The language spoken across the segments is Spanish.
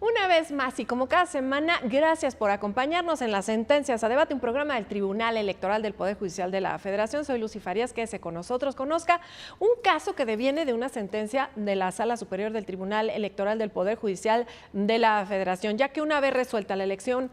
Una vez más y como cada semana, gracias por acompañarnos en las Sentencias a Debate, un programa del Tribunal Electoral del Poder Judicial de la Federación. Soy Lucy Farías, quédese con nosotros, conozca un caso que deviene de una sentencia de la Sala Superior del Tribunal Electoral del Poder Judicial de la Federación, ya que una vez resuelta la elección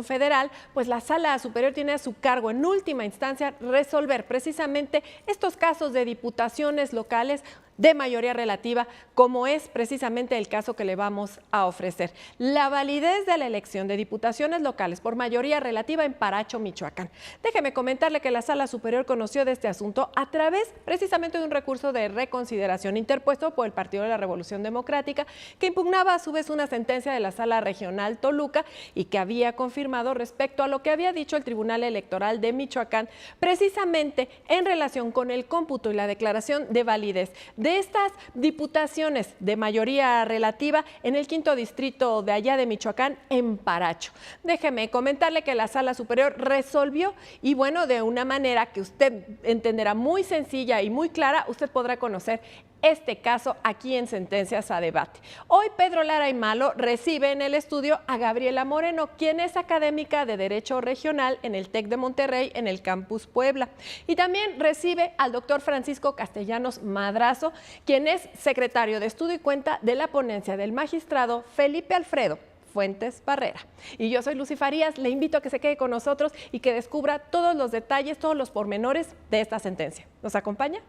federal, pues la Sala Superior tiene a su cargo en última instancia resolver precisamente estos casos de diputaciones locales de mayoría relativa, como es precisamente el caso que le vamos a ofrecer. La validez de la elección de diputaciones locales por mayoría relativa en Paracho, Michoacán. Déjeme comentarle que la Sala Superior conoció de este asunto a través precisamente de un recurso de reconsideración interpuesto por el Partido de la Revolución Democrática, que impugnaba a su vez una sentencia de la Sala Regional Toluca y que había confirmado respecto a lo que había dicho el Tribunal Electoral de Michoacán, precisamente en relación con el cómputo y la declaración de validez de estas diputaciones de mayoría relativa en el 5º distrito de allá de Michoacán, en Paracho. Déjeme comentarle que la Sala Superior resolvió y bueno, de una manera que usted entenderá muy sencilla y muy clara, usted podrá conocer este caso aquí en Sentencias a Debate. Hoy Pedro Lara y Malo recibe en el estudio a Gabriela Moreno, quien es académica de Derecho Regional en el TEC de Monterrey, en el Campus Puebla. Y también recibe al doctor Francisco Castellanos Madrazo, quien es secretario de Estudio y Cuenta de la ponencia del magistrado Felipe Alfredo Fuentes Barrera. Y yo soy Lucy Farías, le invito a que se quede con nosotros y que descubra todos los detalles, todos los pormenores de esta sentencia. ¿Nos acompaña?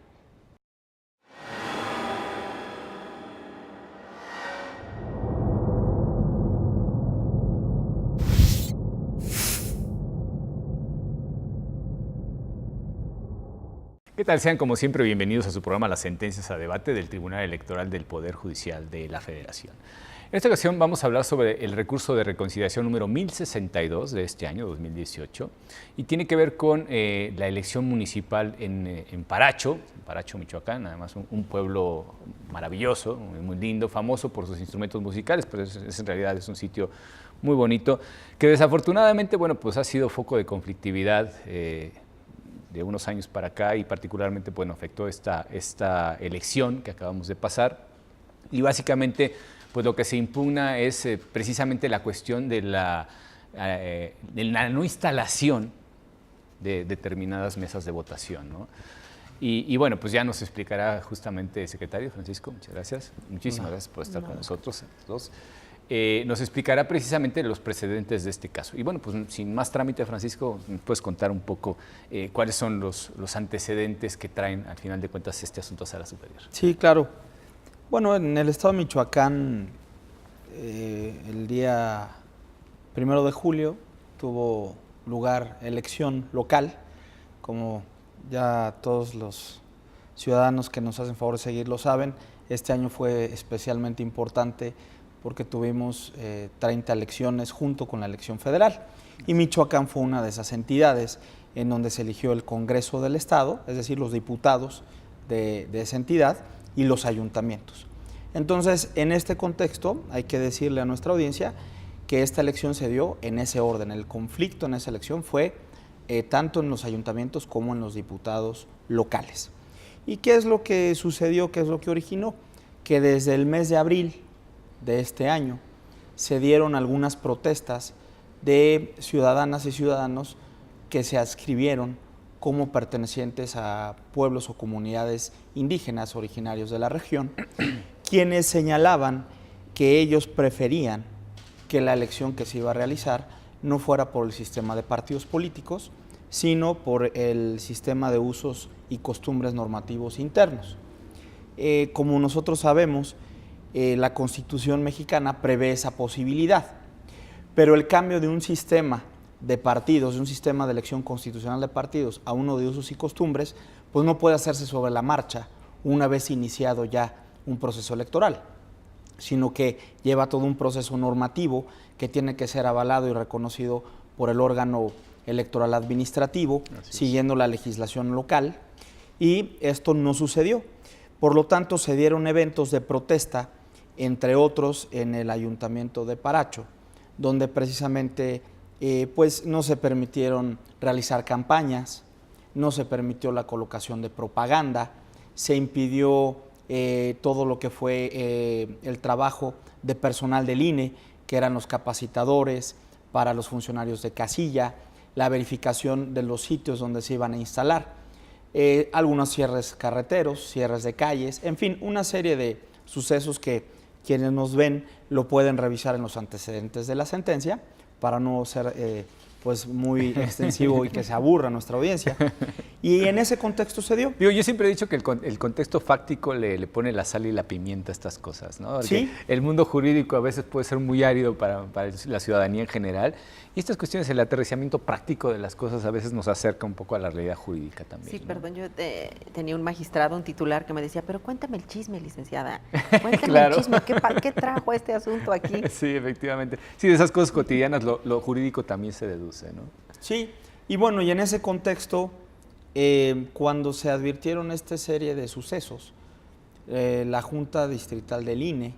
¿Qué tal? Sean como siempre bienvenidos a su programa Las Sentencias a Debate del Tribunal Electoral del Poder Judicial de la Federación. En esta ocasión vamos a hablar sobre el recurso de reconsideración número 1062 de este año, 2018, y tiene que ver con la elección municipal en Paracho, Michoacán, además un pueblo maravilloso, muy lindo, famoso por sus instrumentos musicales, pero en realidad es un sitio muy bonito, que desafortunadamente, bueno, pues ha sido foco de conflictividad de unos años para acá y particularmente, bueno, afectó esta elección que acabamos de pasar y básicamente pues lo que se impugna es precisamente la cuestión de la no instalación de determinadas mesas de votación, ¿no? Y bueno, pues ya nos explicará justamente el secretario Francisco, muchas gracias, muchísimas gracias por estar con nosotros todos. Nos explicará precisamente los precedentes de este caso. Y bueno, pues sin más trámite, Francisco, ¿puedes contar un poco cuáles son los antecedentes que traen, al final de cuentas, este asunto a Sala Superior? Sí, claro. Bueno, en el estado de Michoacán, el día 1 de julio tuvo lugar elección local, como ya todos los ciudadanos que nos hacen favor de seguir lo saben. Este año fue especialmente importante porque tuvimos 30 elecciones junto con la elección federal. Y Michoacán fue una de esas entidades en donde se eligió el Congreso del Estado, es decir, los diputados de esa entidad y los ayuntamientos. Entonces, en este contexto, hay que decirle a nuestra audiencia que esta elección se dio en ese orden. El conflicto en esa elección fue tanto en los ayuntamientos como en los diputados locales. ¿Y qué es lo que sucedió? ¿Qué es lo que originó? Que desde el mes de abril de este año se dieron algunas protestas de ciudadanas y ciudadanos que se adscribieron como pertenecientes a pueblos o comunidades indígenas originarios de la región, quienes señalaban que ellos preferían que la elección que se iba a realizar no fuera por el sistema de partidos políticos, sino por el sistema de usos y costumbres normativos internos. Como nosotros sabemos, la Constitución mexicana prevé esa posibilidad, pero el cambio de un sistema de partidos, de un sistema de elección constitucional de partidos a uno de usos y costumbres, pues no puede hacerse sobre la marcha una vez iniciado ya un proceso electoral, sino que lleva todo un proceso normativo que tiene que ser avalado y reconocido por el órgano electoral administrativo, siguiendo la legislación local, y esto no sucedió. Por lo tanto, se dieron eventos de protesta, entre otros en el Ayuntamiento de Paracho, donde precisamente pues no se permitieron realizar campañas, no se permitió la colocación de propaganda, se impidió todo lo que fue el trabajo de personal del INE, que eran los capacitadores para los funcionarios de casilla, la verificación de los sitios donde se iban a instalar, algunos cierres carreteros, cierres de calles, en fin, una serie de sucesos que quienes nos ven lo pueden revisar en los antecedentes de la sentencia, para no ser pues muy extensivo y que se aburra nuestra audiencia. Y en ese contexto se dio. Digo, yo siempre he dicho que el contexto fáctico le pone la sal y la pimienta a estas cosas, ¿no? Porque ¿Sí? El mundo jurídico a veces puede ser muy árido para la ciudadanía en general, y estas cuestiones, el aterrizamiento práctico de las cosas a veces nos acerca un poco a la realidad jurídica también. Sí, ¿no? perdón, yo tenía un magistrado, un titular que me decía, pero cuéntame el chisme, licenciada. Cuéntame Claro. el chisme, ¿qué trajo este asunto aquí? Sí, efectivamente. Sí, de esas cosas cotidianas lo jurídico también se deduce, ¿no? Sí, y bueno, y en ese contexto, cuando se advirtieron esta serie de sucesos, la Junta Distrital del INE,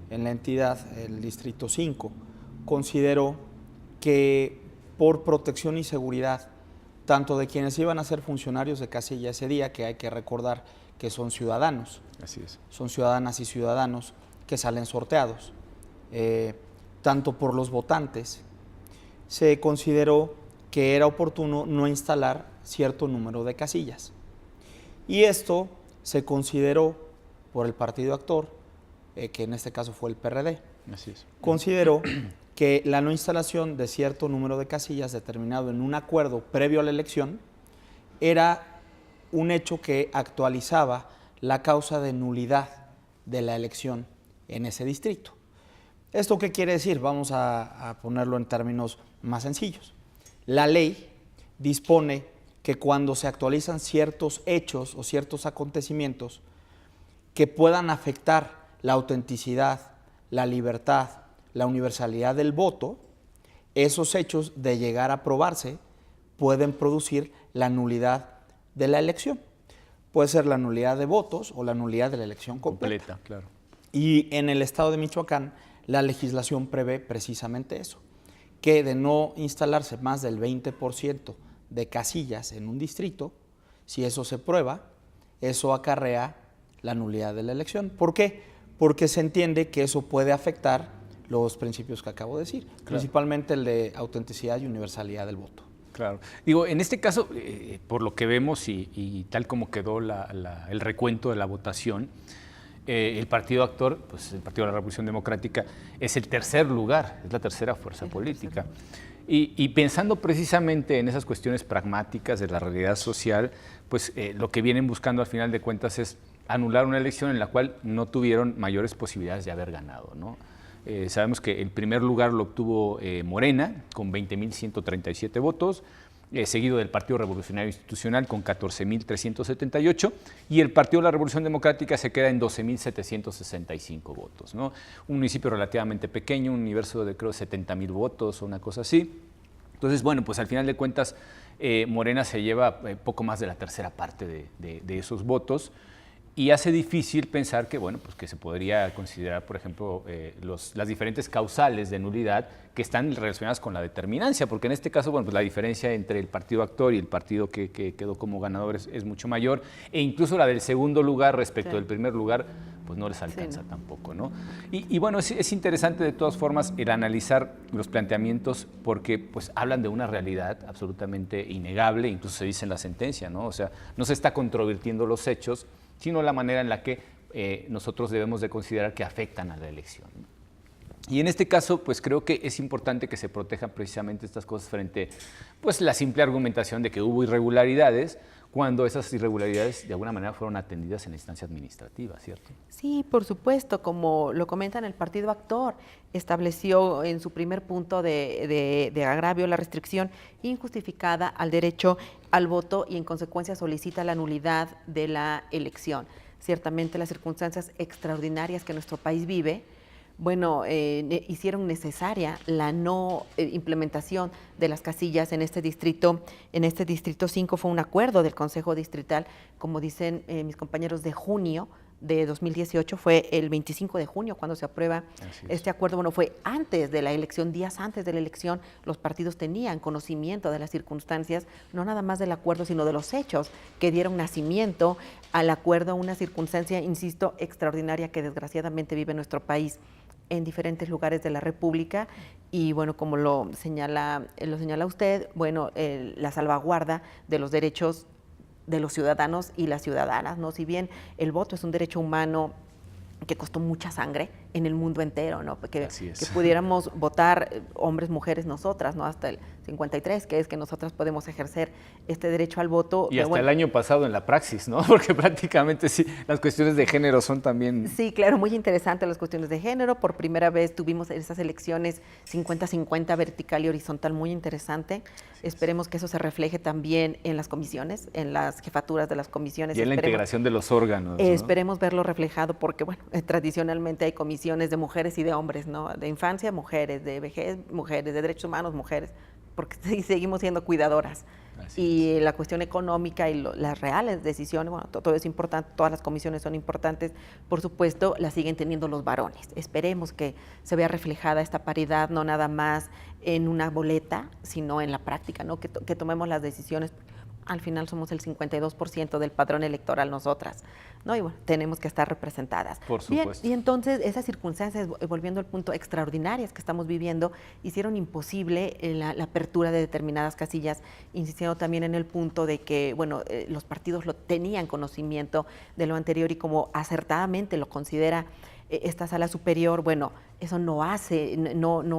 en la entidad, el Distrito 5, consideró que por protección y seguridad, tanto de quienes iban a ser funcionarios de casilla ese día, que hay que recordar que son ciudadanos, Así es. son ciudadanas y ciudadanos que salen sorteados, tanto por los votantes, se consideró que era oportuno no instalar cierto número de casillas. Y esto se consideró por el partido actor, que en este caso fue el PRD, Así es. consideró que la no instalación de cierto número de casillas determinado en un acuerdo previo a la elección era un hecho que actualizaba la causa de nulidad de la elección en ese distrito. ¿Esto qué quiere decir? Vamos a ponerlo en términos más sencillos. La ley dispone que cuando se actualizan ciertos hechos o ciertos acontecimientos que puedan afectar la autenticidad, la libertad, la universalidad del voto, esos hechos, de llegar a aprobarse, pueden producir la nulidad de la elección. Puede ser la nulidad de votos o la nulidad de la elección completa. Claro. Y en el estado de Michoacán, la legislación prevé precisamente eso, que de no instalarse más del 20% de casillas en un distrito, si eso se prueba, eso acarrea la nulidad de la elección. ¿Por qué? Porque se entiende que eso puede afectar los principios que acabo de decir, claro, principalmente el de autenticidad y universalidad del voto. Claro. Digo, en este caso, por lo que vemos y tal como quedó el recuento de la votación, el partido actor, pues el Partido de la Revolución Democrática, es el tercer lugar, es la tercera fuerza política. Y pensando precisamente en esas cuestiones pragmáticas de la realidad social, pues lo que vienen buscando al final de cuentas es anular una elección en la cual no tuvieron mayores posibilidades de haber ganado, ¿no? Sabemos que el primer lugar lo obtuvo Morena con 20.137 votos, seguido del Partido Revolucionario Institucional con 14.378, y el Partido de la Revolución Democrática se queda en 12.765 votos, ¿no? Un municipio relativamente pequeño, un universo de creo 70.000 votos o una cosa así. Entonces, bueno, pues al final de cuentas Morena se lleva poco más de la tercera parte de esos votos, y hace difícil pensar que, bueno, pues que se podría considerar, por ejemplo, las diferentes causales de nulidad que están relacionadas con la determinancia, porque en este caso, bueno, pues la diferencia entre el partido actor y el partido que quedó como ganador es mucho mayor, e incluso la del segundo lugar respecto del primer lugar, pues no les alcanza tampoco, ¿no? Y bueno, es interesante de todas formas el analizar los planteamientos, porque pues hablan de una realidad absolutamente innegable, incluso se dice en la sentencia, ¿no? O sea, no se está controvirtiendo los hechos, sino la manera en la que nosotros debemos de considerar que afectan a la elección. Y en este caso, pues creo que es importante que se protejan precisamente estas cosas frente, pues, la simple argumentación de que hubo irregularidades, cuando esas irregularidades de alguna manera fueron atendidas en la instancia administrativa, ¿cierto? Sí, por supuesto, como lo comentan, el partido actor estableció en su primer punto de agravio la restricción injustificada al derecho al voto y en consecuencia solicita la nulidad de la elección. Ciertamente las circunstancias extraordinarias que nuestro país vive, bueno, hicieron necesaria la no implementación de las casillas en este distrito. En este distrito 5 fue un acuerdo del Consejo Distrital, como dicen mis compañeros, de junio de 2018 fue el 25 de junio cuando se aprueba este acuerdo. Bueno, fue antes de la elección, días antes de la elección, los partidos tenían conocimiento de las circunstancias, no nada más del acuerdo, sino de los hechos que dieron nacimiento al acuerdo, una circunstancia, insisto, extraordinaria que desgraciadamente vive nuestro país en diferentes lugares de la República. Y bueno, como lo señala usted, bueno, la salvaguarda de los derechos de los ciudadanos y las ciudadanas, ¿no? Si bien el voto es un derecho humano que costó mucha sangre en el mundo entero, ¿no? Que pudiéramos votar hombres, mujeres, nosotras, ¿no? Hasta el 53, que es que nosotras podemos ejercer este derecho al voto. Y hasta el año pasado en la praxis, ¿no? Porque prácticamente sí, las cuestiones de género son también... Sí, claro, muy interesante las cuestiones de género. Por primera vez tuvimos esas elecciones 50-50 vertical y horizontal, muy interesante. Esperemos que eso se refleje también en las comisiones, en las jefaturas de las comisiones. Y en la integración de los órganos, ¿no? Esperemos verlo reflejado porque, bueno, tradicionalmente hay comisiones de mujeres y de hombres, ¿no? De infancia, mujeres, de vejez, mujeres, de derechos humanos, mujeres, porque seguimos siendo cuidadoras. Y la cuestión económica y las reales decisiones, bueno, todo es importante, todas las comisiones son importantes, por supuesto, las siguen teniendo los varones. Esperemos que se vea reflejada esta paridad, no nada más en una boleta, sino en la práctica, ¿no? Que tomemos las decisiones. Al final somos el 52% del padrón electoral nosotras, ¿no? Y bueno, tenemos que estar representadas. Por supuesto. Bien, y entonces esas circunstancias, volviendo al punto, extraordinarias que estamos viviendo, hicieron imposible la apertura de determinadas casillas, insistiendo también en el punto de que, bueno, los partidos tenían conocimiento de lo anterior y como acertadamente lo considera esta sala superior, bueno, eso no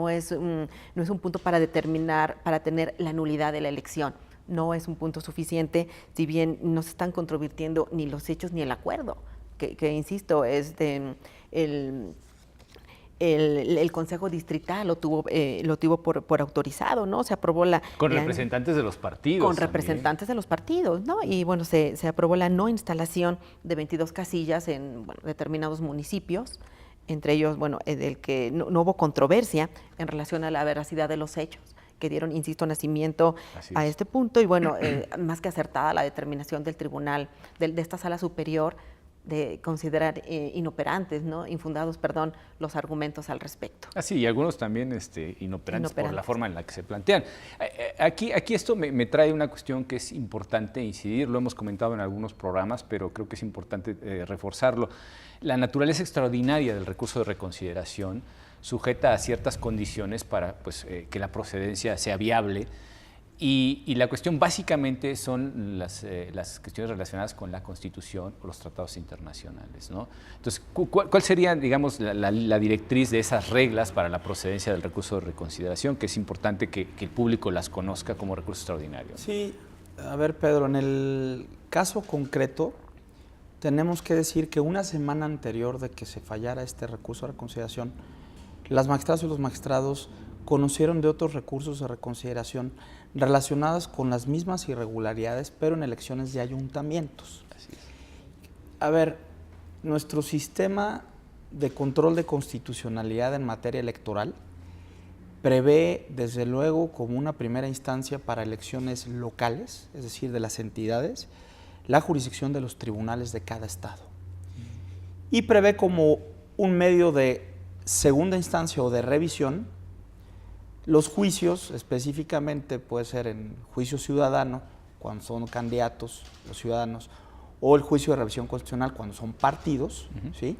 es un punto para determinar, para tener la nulidad de la elección. No es un punto suficiente, si bien no se están controvirtiendo ni los hechos ni el acuerdo, que insisto, es el Consejo Distrital lo tuvo por autorizado, ¿no? Se aprobó con representantes de los partidos. Con representantes de los partidos, ¿no? Y bueno, se aprobó la no instalación de 22 casillas en determinados municipios, entre ellos, bueno, del que no hubo controversia en relación a la veracidad de los hechos que dieron, insisto, nacimiento a este punto. Y bueno, más que acertada la determinación del tribunal, de esta sala superior, de considerar inoperantes, ¿no? Infundados, perdón, los argumentos al respecto. Sí, y algunos también inoperantes por la forma en la que se plantean. Aquí esto me trae una cuestión que es importante incidir, lo hemos comentado en algunos programas, pero creo que es importante reforzarlo. La naturaleza extraordinaria del recurso de reconsideración sujeta a ciertas condiciones para que la procedencia sea viable. Y la cuestión básicamente son las cuestiones relacionadas con la Constitución o los tratados internacionales, ¿no? Entonces, ¿cuál sería, digamos, la directriz de esas reglas para la procedencia del recurso de reconsideración? Que es importante que el público las conozca como recurso extraordinario. Sí, a ver, Pedro, en el caso concreto tenemos que decir que una semana anterior de que se fallara este recurso de reconsideración, las magistradas y los magistrados conocieron de otros recursos de reconsideración relacionadas con las mismas irregularidades, pero en elecciones de ayuntamientos. Así es. A ver, nuestro sistema de control de constitucionalidad en materia electoral prevé, desde luego, como una primera instancia para elecciones locales, es decir, de las entidades, la jurisdicción de los tribunales de cada estado. Y prevé como un medio de segunda instancia o de revisión los juicios, específicamente puede ser en juicio ciudadano, cuando son candidatos los ciudadanos, o el juicio de revisión constitucional cuando son partidos, ¿sí?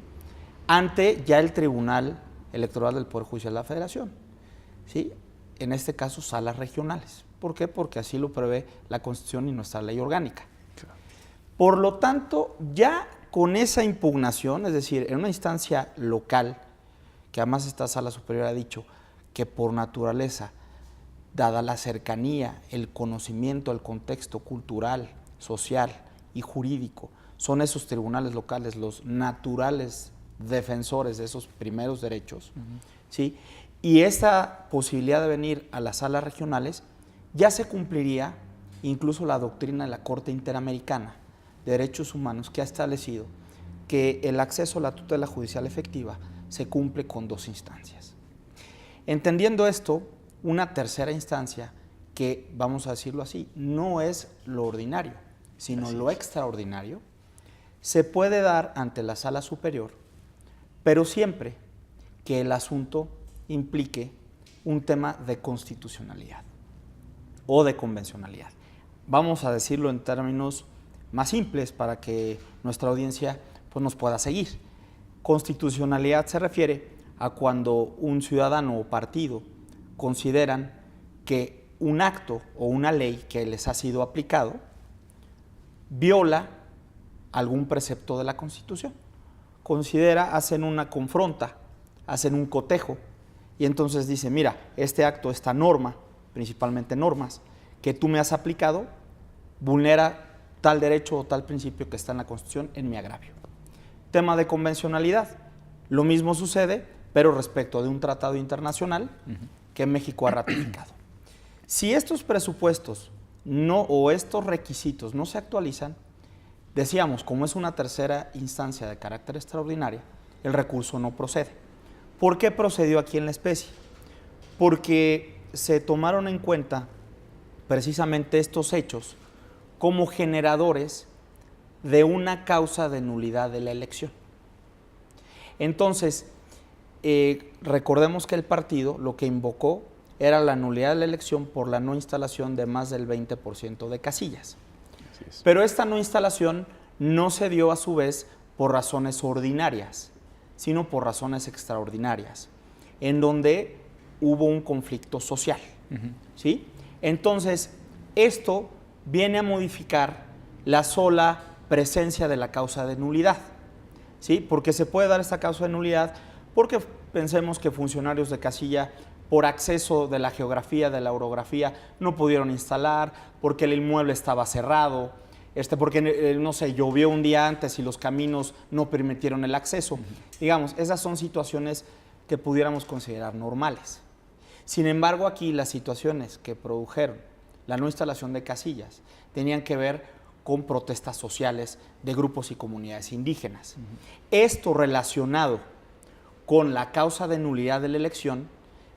Ante ya el Tribunal Electoral del Poder Judicial de la Federación, ¿sí? En este caso, salas regionales. ¿Por qué? Porque así lo prevé la Constitución y nuestra ley orgánica. Claro. Por lo tanto, ya con esa impugnación, es decir, en una instancia local, que además esta sala superior ha dicho que por naturaleza, dada la cercanía, el conocimiento, el contexto cultural, social y jurídico, son esos tribunales locales los naturales defensores de esos primeros derechos, ¿sí? Y esta posibilidad de venir a las salas regionales ya se cumpliría incluso la doctrina de la Corte Interamericana de Derechos Humanos, que ha establecido que el acceso a la tutela judicial efectiva se cumple con dos instancias. Entendiendo esto, una tercera instancia, que vamos a decirlo así, no es lo ordinario, sino lo extraordinario, se puede dar ante la Sala Superior, pero siempre que el asunto implique un tema de constitucionalidad o de convencionalidad. Vamos a decirlo en términos más simples para que nuestra audiencia pues, nos pueda seguir. Constitucionalidad se refiere a cuando un ciudadano o partido consideran que un acto o una ley que les ha sido aplicado viola algún precepto de la Constitución. Hacen una confronta, hacen un cotejo y entonces dicen, mira, este acto, esta norma, principalmente normas, que tú me has aplicado, vulnera tal derecho o tal principio que está en la Constitución en mi agravio. Tema de convencionalidad, lo mismo sucede, pero respecto de un tratado internacional que México ha ratificado. Si estos presupuestos o estos requisitos no se actualizan, decíamos, como es una tercera instancia de carácter extraordinaria, el recurso no procede. ¿Por qué procedió aquí en la especie? Porque se tomaron en cuenta precisamente estos hechos como generadores de una causa de nulidad de la elección. Entonces, recordemos que el partido lo que invocó era la nulidad de la elección por la no instalación de más del 20% de casillas. Pero esta no instalación no se dio a su vez por razones ordinarias, sino por razones extraordinarias, en donde hubo un conflicto social. ¿Sí? Entonces, esto viene a modificar la sola presencia de la causa de nulidad. ¿Sí? Porque se puede dar esta causa de nulidad porque pensemos que funcionarios de casilla, por acceso de la geografía, de la orografía, no pudieron instalar, porque el inmueble estaba cerrado, porque, no sé, llovió un día antes y los caminos no permitieron el acceso. Digamos, esas son situaciones que pudiéramos considerar normales. Sin embargo, aquí las situaciones que produjeron la no instalación de casillas tenían que ver con protestas sociales de grupos y comunidades indígenas. Esto relacionado con la causa de nulidad de la elección,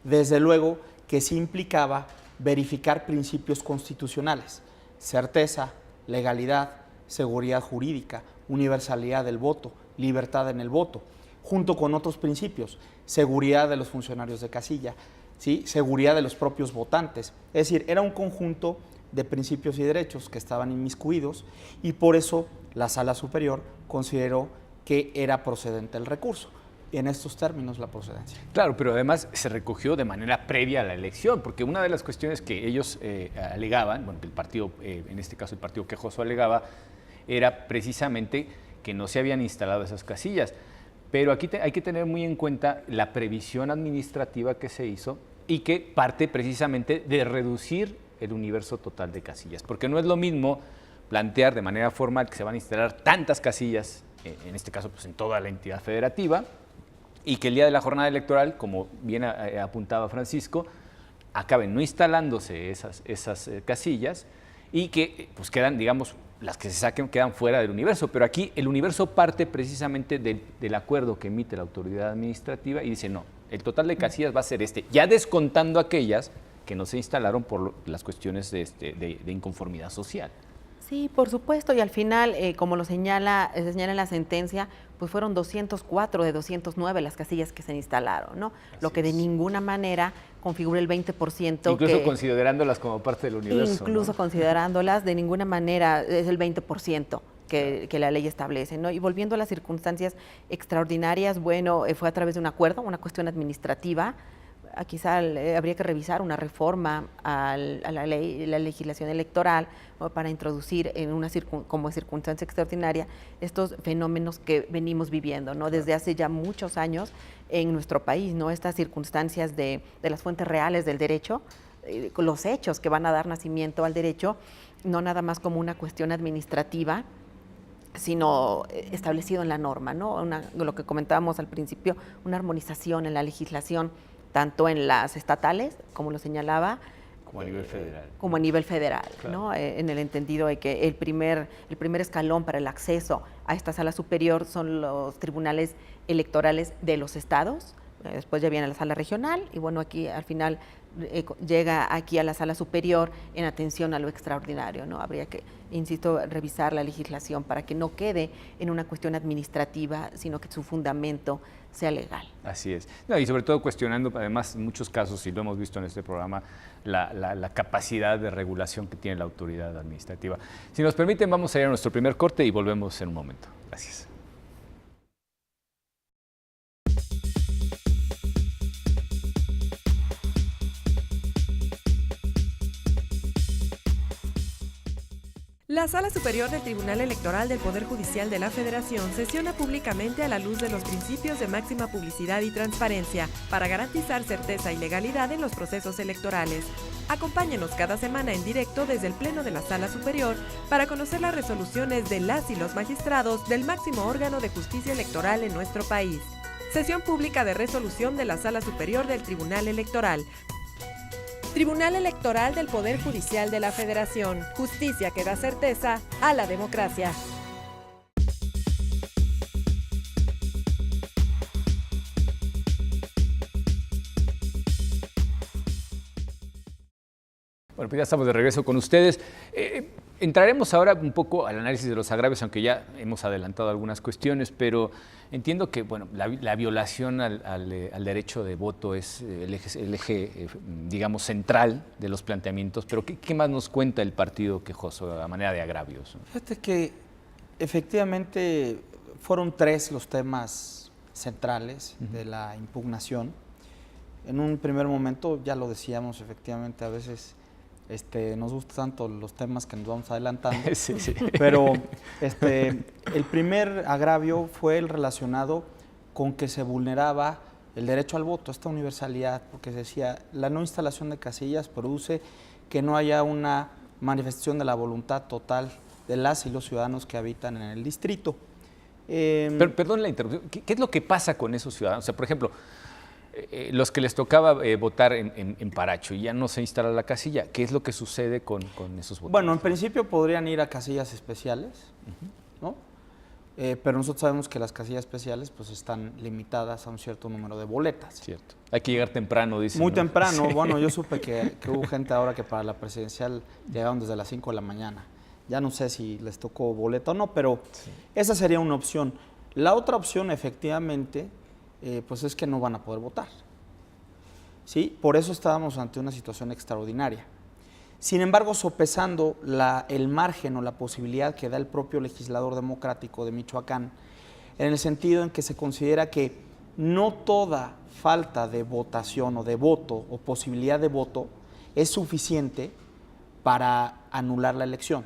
desde luego que sí implicaba verificar principios constitucionales, certeza, legalidad, seguridad jurídica, universalidad del voto, libertad en el voto, junto con otros principios, seguridad de los funcionarios de casilla, ¿sí? Seguridad de los propios votantes. Es decir, era un conjunto de principios y derechos que estaban inmiscuidos y por eso la Sala Superior consideró que era procedente el recurso. Y en estos términos la procedencia. Claro, pero además se recogió de manera previa a la elección, porque una de las cuestiones que ellos alegaban, bueno, el partido, en este caso el partido quejoso alegaba, era precisamente que no se habían instalado esas casillas. Pero aquí hay que tener muy en cuenta la previsión administrativa que se hizo y que parte precisamente de reducir el universo total de casillas, porque no es lo mismo plantear de manera formal que se van a instalar tantas casillas, en este caso pues en toda la entidad federativa, y que el día de la jornada electoral, como bien apuntaba Francisco, acaben no instalándose esas casillas y que pues quedan, digamos, las que se saquen quedan fuera del universo. Pero aquí el universo parte precisamente del acuerdo que emite la autoridad administrativa y dice, no, el total de casillas va a ser ya descontando aquellas que no se instalaron por las cuestiones de inconformidad social. Sí, por supuesto, y al final, como se señala en la sentencia, pues fueron 204 de 209 las casillas que se instalaron, ¿no? Lo que de ninguna manera configura el 20%. Incluso considerándolas como parte del universo. Incluso considerándolas, de ninguna manera es el 20% que la ley establece, ¿no? Y volviendo a las circunstancias extraordinarias, bueno, fue a través de un acuerdo, una cuestión administrativa. Quizá habría que revisar una reforma a la legislación electoral para introducir como circunstancia extraordinaria estos fenómenos que venimos viviendo, ¿no? Desde hace ya muchos años en nuestro país, ¿no? Estas circunstancias de las fuentes reales del derecho, los hechos que van a dar nacimiento al derecho, no nada más como una cuestión administrativa, sino establecido en la norma, ¿no? Lo que comentábamos al principio, una armonización en la legislación, tanto en las estatales, como lo señalaba, como a nivel federal. Como a nivel federal, claro. ¿no? En el entendido de que el primer escalón para el acceso a esta sala superior son los tribunales electorales de los estados, después ya viene a la sala regional y bueno, aquí al final llega aquí a la sala superior en atención a lo extraordinario, ¿no? Habría que, insisto, revisar la legislación para que no quede en una cuestión administrativa, sino que su fundamento sea legal. Así es. No, y sobre todo cuestionando, además, en muchos casos, y lo hemos visto en este programa, la capacidad de regulación que tiene la autoridad administrativa. Si nos permiten, vamos a ir a nuestro primer corte y volvemos en un momento. Gracias. La Sala Superior del Tribunal Electoral del Poder Judicial de la Federación sesiona públicamente a la luz de los principios de máxima publicidad y transparencia para garantizar certeza y legalidad en los procesos electorales. Acompáñenos cada semana en directo desde el Pleno de la Sala Superior para conocer las resoluciones de las y los magistrados del máximo órgano de justicia electoral en nuestro país. Sesión pública de resolución de la Sala Superior del Tribunal Electoral. Tribunal Electoral del Poder Judicial de la Federación. Justicia que da certeza a la democracia. Bueno, pues ya estamos de regreso con ustedes. Entraremos ahora un poco al análisis de los agravios, aunque ya hemos adelantado algunas cuestiones, pero entiendo que bueno, la violación al derecho de voto es el eje, digamos, central de los planteamientos, pero ¿qué más nos cuenta el partido quejoso a manera de agravios? Fíjate que efectivamente fueron 3 los temas centrales de la impugnación. En un primer momento, ya lo decíamos, efectivamente a veces nos gustan tanto los temas que nos vamos adelantando, Sí, sí. pero el primer agravio fue el relacionado con que se vulneraba el derecho al voto, esta universalidad, porque se decía, la no instalación de casillas produce que no haya una manifestación de la voluntad total de las y los ciudadanos que habitan en el distrito. Pero, perdón la interrupción, ¿qué es lo que pasa con esos ciudadanos? O sea, por ejemplo, los que les tocaba votar en Paracho y ya no se instala la casilla, ¿qué es lo que sucede con esos votantes? Bueno, en principio podrían ir a casillas especiales, ¿no? Pero nosotros sabemos que las casillas especiales pues están limitadas a un cierto número de boletas. Cierto. Hay que llegar temprano, dicen. Muy ¿no? temprano. Sí. Bueno, yo supe que hubo gente ahora que para la presidencial llegaron desde las 5 de la mañana. Ya no sé si les tocó boleta o no, pero sí, esa sería una opción. La otra opción, efectivamente, pues es que no van a poder votar. ¿Sí? Por eso estábamos ante una situación extraordinaria. Sin embargo, sopesando el margen o la posibilidad que da el propio legislador democrático de Michoacán, en el sentido en que se considera que no toda falta de votación o de voto o posibilidad de voto es suficiente para anular la elección,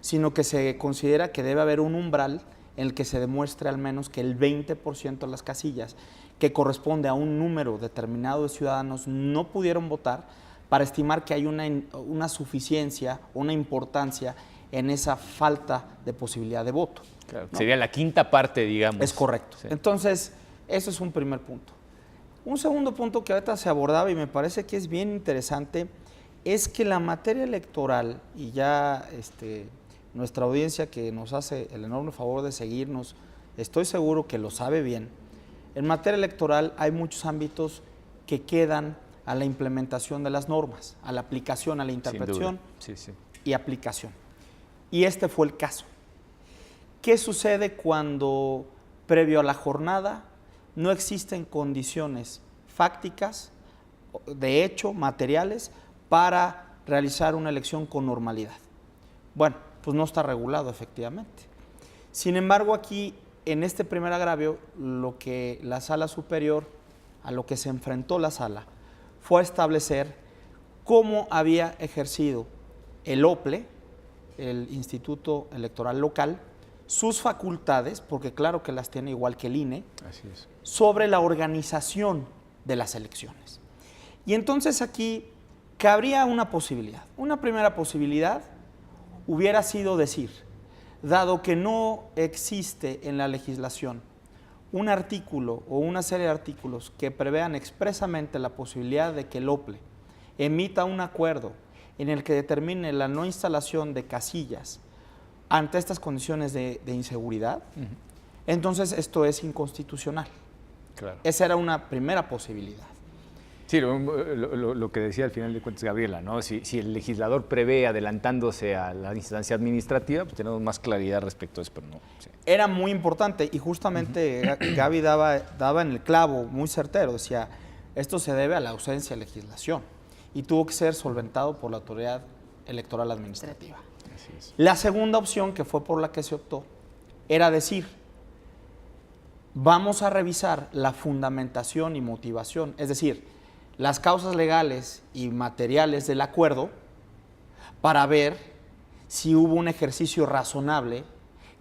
sino que se considera que debe haber un umbral en el que se demuestre al menos que el 20% de las casillas, que corresponde a un número determinado de ciudadanos, no pudieron votar, para estimar que hay una suficiencia, una importancia en esa falta de posibilidad de voto. Claro, ¿no? Sería la quinta parte, digamos. Es correcto. Sí. Entonces, eso es un primer punto. Un segundo punto que ahorita se abordaba y me parece que es bien interesante, es que la materia electoral, y ya nuestra audiencia que nos hace el enorme favor de seguirnos, estoy seguro que lo sabe bien, en materia electoral hay muchos ámbitos que quedan a la implementación de las normas, a la aplicación, a la interpretación y aplicación. Y este fue el caso. ¿Qué sucede cuando, previo a la jornada, no existen condiciones fácticas, de hecho, materiales, para realizar una elección con normalidad? Bueno, pues no está regulado efectivamente. Sin embargo, aquí, en este primer agravio, lo que la Sala Superior, a lo que se enfrentó la Sala, fue a establecer cómo había ejercido el OPLE, el Instituto Electoral Local, sus facultades, porque claro que las tiene igual que el INE, así es, sobre la organización de las elecciones. Y entonces aquí cabría una posibilidad. Una primera posibilidad hubiera sido decir, dado que no existe en la legislación un artículo o una serie de artículos que prevean expresamente la posibilidad de que el OPLE emita un acuerdo en el que determine la no instalación de casillas ante estas condiciones de inseguridad, entonces esto es inconstitucional. Claro. Esa era una primera posibilidad. Sí, lo que decía al final de cuentas Gabriela, ¿no? Si el legislador prevé adelantándose a la instancia administrativa, pues tenemos más claridad respecto a eso, pero no. Sí. Era muy importante y justamente Gaby daba en el clavo muy certero, decía, esto se debe a la ausencia de legislación y tuvo que ser solventado por la autoridad electoral administrativa. Así es. La segunda opción, que fue por la que se optó, era decir, vamos a revisar la fundamentación y motivación, es decir, las causas legales y materiales del acuerdo para ver si hubo un ejercicio razonable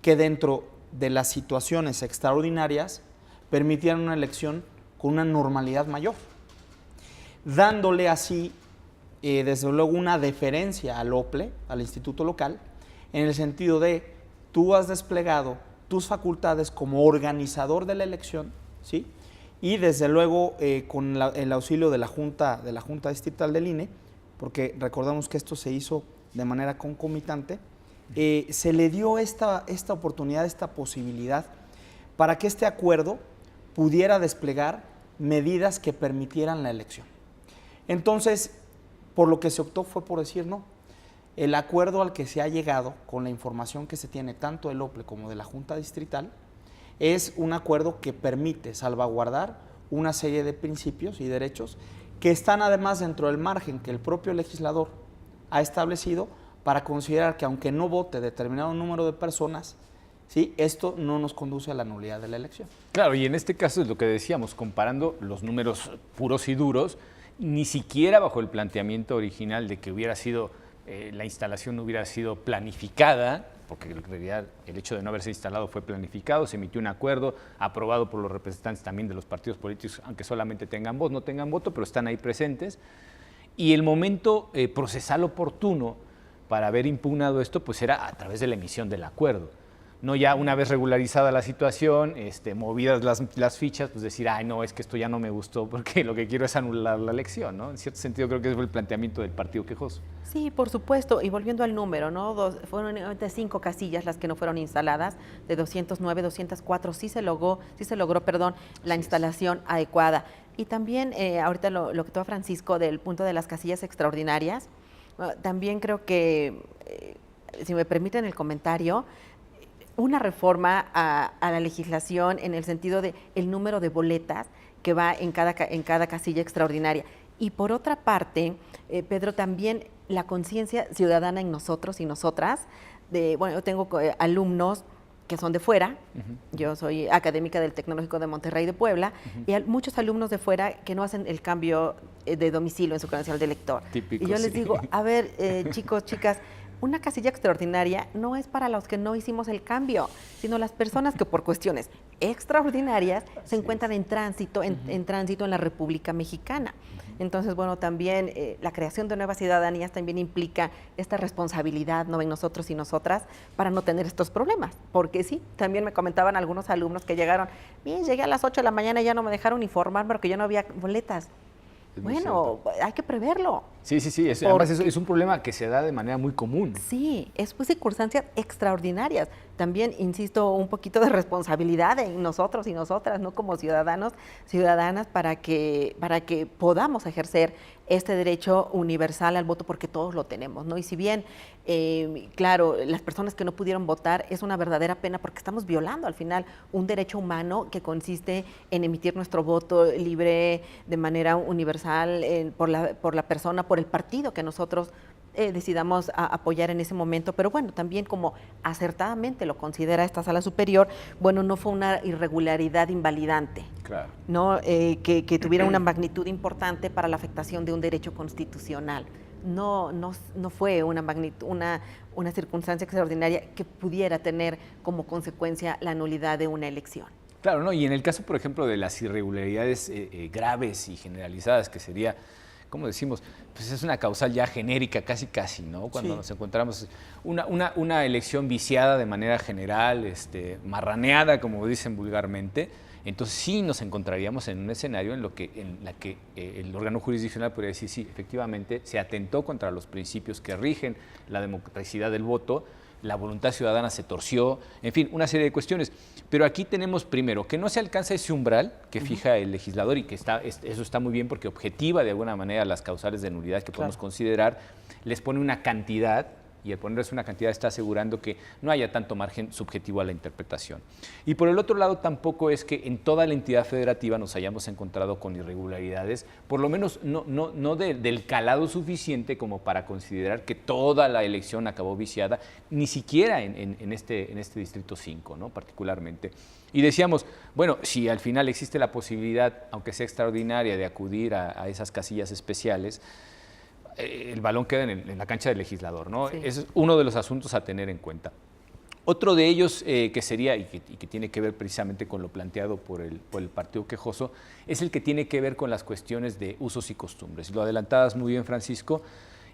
que dentro de las situaciones extraordinarias permitieran una elección con una normalidad mayor, dándole así, desde luego, una deferencia al OPLE, al Instituto Local, en el sentido de tú has desplegado tus facultades como organizador de la elección, ¿sí? Y desde luego con el auxilio de la Junta Distrital del INE, porque recordamos que esto se hizo de manera concomitante, se le dio esta oportunidad, esta posibilidad, para que este acuerdo pudiera desplegar medidas que permitieran la elección. Entonces, por lo que se optó fue por decir no. El acuerdo al que se ha llegado, con la información que se tiene tanto del OPLE como de la Junta Distrital, es un acuerdo que permite salvaguardar una serie de principios y derechos que están además dentro del margen que el propio legislador ha establecido para considerar que aunque no vote determinado número de personas, ¿sí?, esto no nos conduce a la nulidad de la elección. Claro, y en este caso es lo que decíamos, comparando los números puros y duros, ni siquiera bajo el planteamiento original de que hubiera sido, la instalación no hubiera sido planificada, porque en realidad el hecho de no haberse instalado fue planificado, se emitió un acuerdo aprobado por los representantes también de los partidos políticos, aunque solamente tengan voz, no tengan voto, pero están ahí presentes. Y el momento procesal oportuno para haber impugnado esto, pues era a través de la emisión del acuerdo. No ya una vez regularizada la situación, movidas las fichas, pues decir, ay, no, es que esto ya no me gustó porque lo que quiero es anular la elección, ¿no? En cierto sentido creo que ese fue el planteamiento del partido quejoso. Sí, por supuesto, y volviendo al número, ¿no? Fueron 5 casillas las que no fueron instaladas, de 209, 204, sí se logró, la instalación adecuada. Y también, ahorita lo que tocó Francisco del punto de las casillas extraordinarias, también creo que, si me permiten el comentario, una reforma a la legislación en el sentido de el número de boletas que va en cada casilla extraordinaria. Y por otra parte, Pedro, también la conciencia ciudadana en nosotros y nosotras, yo tengo alumnos que son de fuera, yo soy académica del Tecnológico de Monterrey de Puebla, y hay muchos alumnos de fuera que no hacen el cambio de domicilio en su credencial de lector. Típico, y yo les sí. digo, a ver, chicos, chicas, una casilla extraordinaria no es para los que no hicimos el cambio, sino las personas que por cuestiones extraordinarias se encuentran en tránsito, en tránsito en la República Mexicana. Entonces, bueno, también la creación de nuevas ciudadanías también implica esta responsabilidad, ¿no?, en nosotros y nosotras para no tener estos problemas. Porque sí, también me comentaban algunos alumnos que llegaron, bien, llegué a las 8 de la mañana y ya no me dejaron informar porque ya no había boletas. Bueno, hay que preverlo. Sí, además es un problema que se da de manera muy común. Sí, es pues circunstancias extraordinarias. También, insisto, un poquito de responsabilidad en nosotros y nosotras, ¿no?, como ciudadanos, ciudadanas, para que podamos ejercer este derecho universal al voto, porque todos lo tenemos, ¿no? Y si bien, claro, las personas que no pudieron votar es una verdadera pena porque estamos violando al final un derecho humano que consiste en emitir nuestro voto libre de manera universal por la persona, por el partido que nosotros decidamos apoyar en ese momento, pero bueno, también como acertadamente lo considera esta sala superior, bueno, no fue una irregularidad invalidante, Claro. ¿no? Que tuviera una magnitud importante para la afectación de un derecho constitucional. No fue una circunstancia extraordinaria que pudiera tener como consecuencia la nulidad de una elección. Claro, ¿no? Y en el caso, por ejemplo, de las irregularidades graves y generalizadas, que sería, ¿cómo decimos? Pues es una causal ya genérica, casi, ¿no? Cuando nos encontramos una elección viciada de manera general, marraneada, como dicen vulgarmente, entonces sí nos encontraríamos en un escenario en la que el órgano jurisdiccional podría decir, sí, efectivamente, se atentó contra los principios que rigen la democracia del voto, la voluntad ciudadana se torció, en fin, una serie de cuestiones. Pero aquí tenemos primero que no se alcanza ese umbral que fija el legislador y que eso está muy bien porque objetiva de alguna manera las causales de nulidad que podemos considerar, les pone una cantidad y al ponerles una cantidad está asegurando que no haya tanto margen subjetivo a la interpretación. Y por el otro lado tampoco es que en toda la entidad federativa nos hayamos encontrado con irregularidades, por lo menos no del calado suficiente como para considerar que toda la elección acabó viciada, ni siquiera en este Distrito 5, ¿no? Particularmente. Y decíamos, bueno, si al final existe la posibilidad, aunque sea extraordinaria, de acudir a esas casillas especiales, el balón queda en la cancha del legislador, ¿no? Sí. Ese es uno de los asuntos a tener en cuenta. Otro de ellos que sería, y que tiene que ver precisamente con lo planteado por el Partido Quejoso, es el que tiene que ver con las cuestiones de usos y costumbres. Lo adelantabas muy bien, Francisco,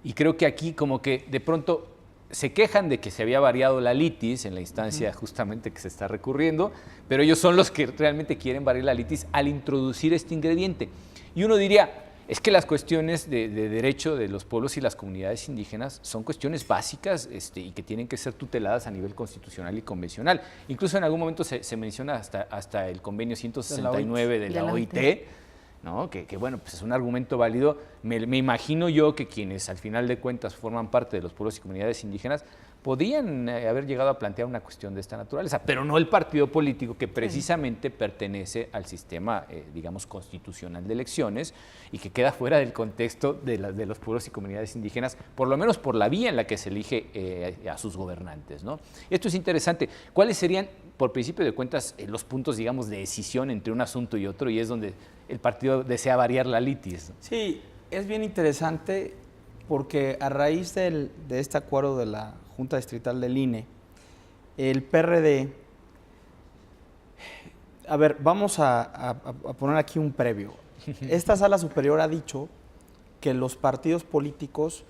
y creo que aquí como que de pronto se quejan de que se había variado la litis en la instancia justamente que se está recurriendo, pero ellos son los que realmente quieren variar la litis al introducir este ingrediente. Y uno diría, es que las cuestiones de derecho de los pueblos y las comunidades indígenas son cuestiones básicas y que tienen que ser tuteladas a nivel constitucional y convencional. Incluso en algún momento se menciona hasta el convenio 169 de la OIT, ¿no? Que bueno, pues es un argumento válido. Me imagino yo que quienes al final de cuentas forman parte de los pueblos y comunidades indígenas podían haber llegado a plantear una cuestión de esta naturaleza, pero no el partido político que precisamente pertenece al sistema, digamos, constitucional de elecciones y que queda fuera del contexto de los pueblos y comunidades indígenas, por lo menos por la vía en la que se elige a sus gobernantes, ¿no? Esto es interesante. ¿Cuáles serían, por principio de cuentas, los puntos, digamos, de decisión entre un asunto y otro? Y es donde el partido desea variar la litis. Sí, es bien interesante porque a raíz de este acuerdo de la Junta Distrital del INE, el PRD, a ver, vamos a poner aquí un previo. Esta Sala Superior ha dicho que los partidos políticos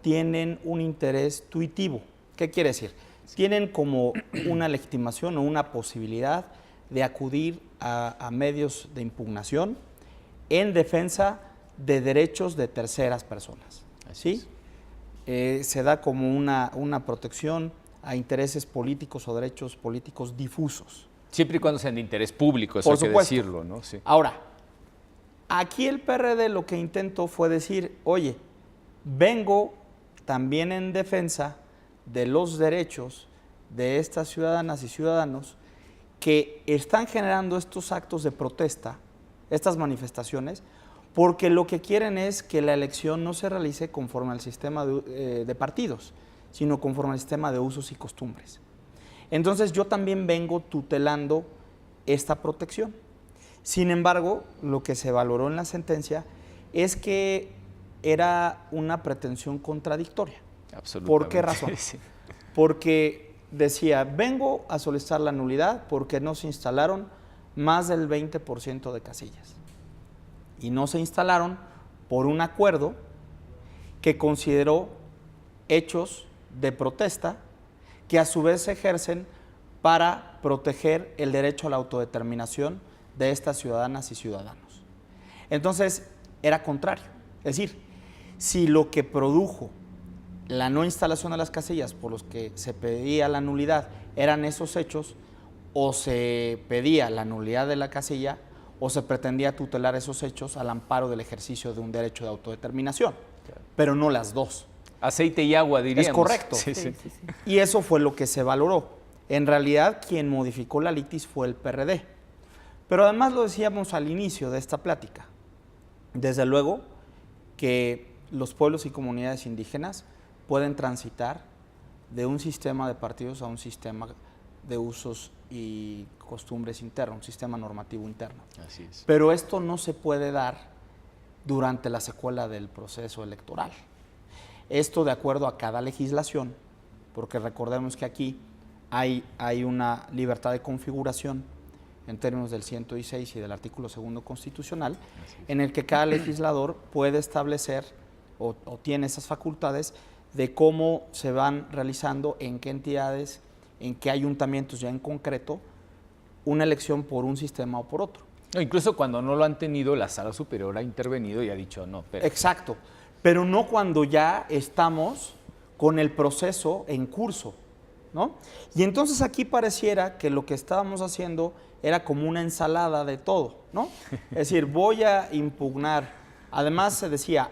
tienen un interés tuitivo. ¿Qué quiere decir? Tienen como una legitimación o una posibilidad de acudir a medios de impugnación en defensa de derechos de terceras personas. ¿Sí? Se da como una protección a intereses políticos o derechos políticos difusos. Siempre y cuando sean de interés público, eso hay que decirlo, ¿no? Sí. Ahora, aquí el PRD lo que intentó fue decir, oye, vengo también en defensa de los derechos de estas ciudadanas y ciudadanos que están generando estos actos de protesta, estas manifestaciones, porque lo que quieren es que la elección no se realice conforme al sistema de partidos, sino conforme al sistema de usos y costumbres. Entonces yo también vengo tutelando esta protección. Sin embargo, lo que se valoró en la sentencia es que era una pretensión contradictoria. Absolutamente. ¿Por qué razón? Sí. Porque decía, vengo a solicitar la nulidad porque no se instalaron más del 20% de casillas. Y no se instalaron por un acuerdo que consideró hechos de protesta que a su vez se ejercen para proteger el derecho a la autodeterminación de estas ciudadanas y ciudadanos. Entonces, era contrario. Es decir, si lo que produjo la no instalación de las casillas por los que se pedía la nulidad eran esos hechos, o se pedía la nulidad de la casilla, o se pretendía tutelar esos hechos al amparo del ejercicio de un derecho de autodeterminación, pero no las dos. Aceite y agua, diríamos. Es correcto. Sí. Y eso fue lo que se valoró. En realidad, quien modificó la litis fue el PRD. Pero además lo decíamos al inicio de esta plática. Desde luego que los pueblos y comunidades indígenas pueden transitar de un sistema de partidos a un sistema de usos y costumbres internos, un sistema normativo interno. Así es. Pero esto no se puede dar durante la secuela del proceso electoral. Esto de acuerdo a cada legislación, porque recordemos que aquí hay una libertad de configuración en términos del 116 y del artículo 2 constitucional, en el que cada legislador puede establecer o tiene esas facultades de cómo se van realizando, en qué entidades, en qué ayuntamientos ya en concreto, una elección por un sistema o por otro. No, incluso cuando no lo han tenido, la Sala Superior ha intervenido y ha dicho no. Pero... Exacto, pero no cuando ya estamos con el proceso en curso. ¿no? Y entonces aquí pareciera que lo que estábamos haciendo era como una ensalada de todo, ¿no? Es decir, voy a impugnar, además se decía,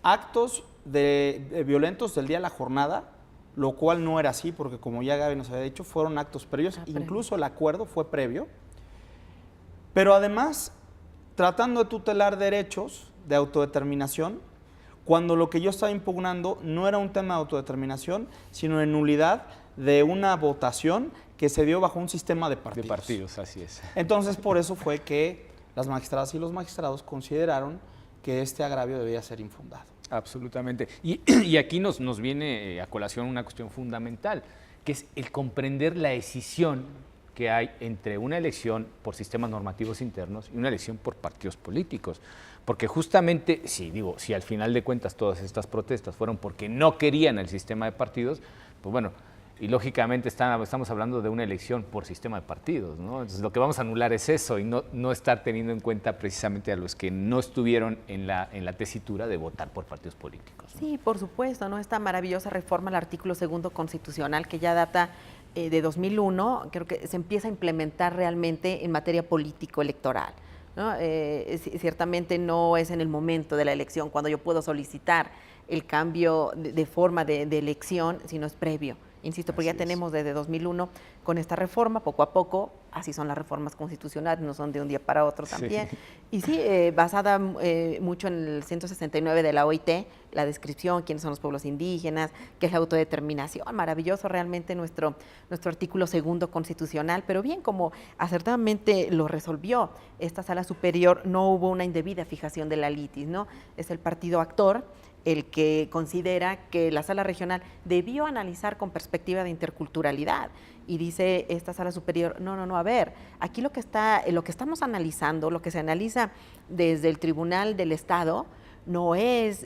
actos violentos del día de la jornada, lo cual no era así, porque como ya Gaby nos había dicho, fueron actos previos, incluso el acuerdo fue previo, pero además tratando de tutelar derechos de autodeterminación, cuando lo que yo estaba impugnando no era un tema de autodeterminación, sino de nulidad de una votación que se dio bajo un sistema de partidos. De partidos, así es. Entonces, por eso fue que las magistradas y los magistrados consideraron que este agravio debía ser infundado. Absolutamente. Y aquí nos viene a colación una cuestión fundamental, que es el comprender la escisión que hay entre una elección por sistemas normativos internos y una elección por partidos políticos. Porque justamente, si al final de cuentas todas estas protestas fueron porque no querían el sistema de partidos, pues bueno, y lógicamente estamos hablando de una elección por sistema de partidos, ¿no? Entonces lo que vamos a anular es eso y no estar teniendo en cuenta precisamente a los que no estuvieron en la tesitura de votar por partidos políticos, ¿no? Sí, por supuesto, ¿no? Esta maravillosa reforma al artículo 2º constitucional que ya data de 2001, creo que se empieza a implementar realmente en materia político-electoral, ¿no? Ciertamente no es en el momento de la elección cuando yo puedo solicitar el cambio de forma de elección, sino es previo. Insisto, porque ya tenemos desde 2001 con esta reforma, poco a poco, así son las reformas constitucionales, no son de un día para otro también. Sí. Y sí, basada mucho en el 169 de la OIT, la descripción, quiénes son los pueblos indígenas, qué es la autodeterminación, maravilloso realmente nuestro artículo 2º constitucional, pero bien, como acertadamente lo resolvió esta sala superior, no hubo una indebida fijación de la litis, ¿no? Es el partido actor el que considera que la sala regional debió analizar con perspectiva de interculturalidad. Y dice esta sala superior, no, a ver, aquí lo que estamos analizando, lo que se analiza desde el Tribunal del Estado, no es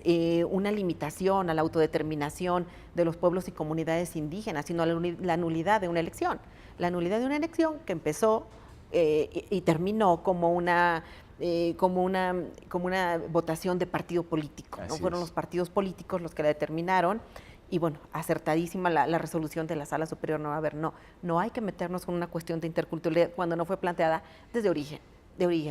una limitación a la autodeterminación de los pueblos y comunidades indígenas, sino la nulidad de una elección. La nulidad de una elección que empezó y terminó como una votación de partido político, ¿no? Fueron los partidos políticos los que la determinaron y bueno, acertadísima la resolución de la Sala Superior. No, a ver, no hay que meternos con una cuestión de interculturalidad cuando no fue planteada desde origen,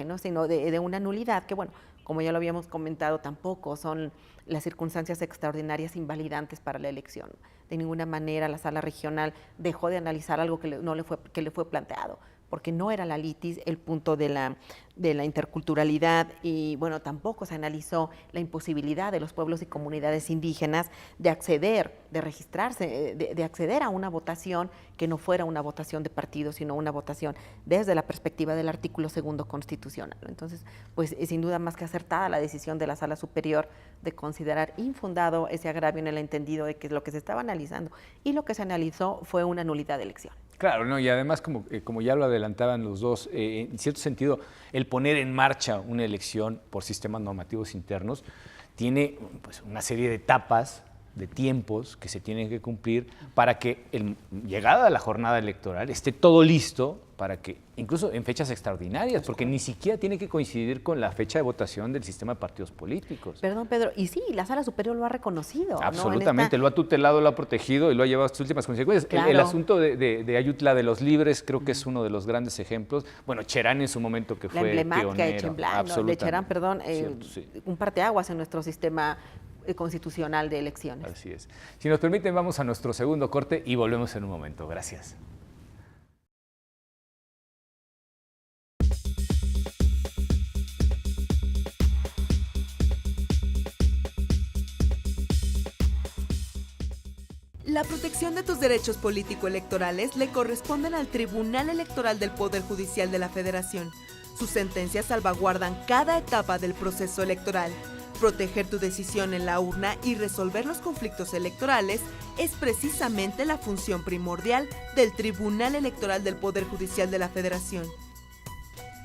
¿no? Sino de una nulidad que, bueno, como ya lo habíamos comentado, tampoco son las circunstancias extraordinarias invalidantes para la elección. De ninguna manera la Sala Regional dejó de analizar algo que le fue planteado, porque no era la litis el punto de la interculturalidad y, bueno, tampoco se analizó la imposibilidad de los pueblos y comunidades indígenas de acceder, de registrarse, de acceder a una votación que no fuera una votación de partido, sino una votación desde la perspectiva del artículo 2º constitucional. Entonces, pues, sin duda más que acertada la decisión de la Sala Superior de considerar infundado ese agravio en el entendido de que lo que se estaba analizando y lo que se analizó fue una nulidad de elección. Claro, ¿no? Y además, como ya lo adelantaban los dos, en cierto sentido, el poner en marcha una elección por sistemas normativos internos tiene pues, una serie de etapas, de tiempos que se tienen que cumplir para que, llegada a la jornada electoral, esté todo listo para que, incluso en fechas extraordinarias, porque ni siquiera tiene que coincidir con la fecha de votación del sistema de partidos políticos. Perdón, Pedro, y sí, la Sala Superior lo ha reconocido. Absolutamente, lo ha tutelado, lo ha protegido y lo ha llevado a sus últimas consecuencias. Claro. El asunto de Ayutla de los Libres creo que es uno de los grandes ejemplos. Bueno, Cherán en su momento que fue pionero. La emblemática de Chemblán, de Cherán, perdón, cierto, sí. Un parteaguas en nuestro sistema constitucional de elecciones. Así es. Si nos permiten, vamos a nuestro segundo corte y volvemos en un momento. Gracias. La protección de tus derechos político-electorales le corresponden al Tribunal Electoral del Poder Judicial de la Federación. Sus sentencias salvaguardan cada etapa del proceso electoral. Proteger tu decisión en la urna y resolver los conflictos electorales es precisamente la función primordial del Tribunal Electoral del Poder Judicial de la Federación.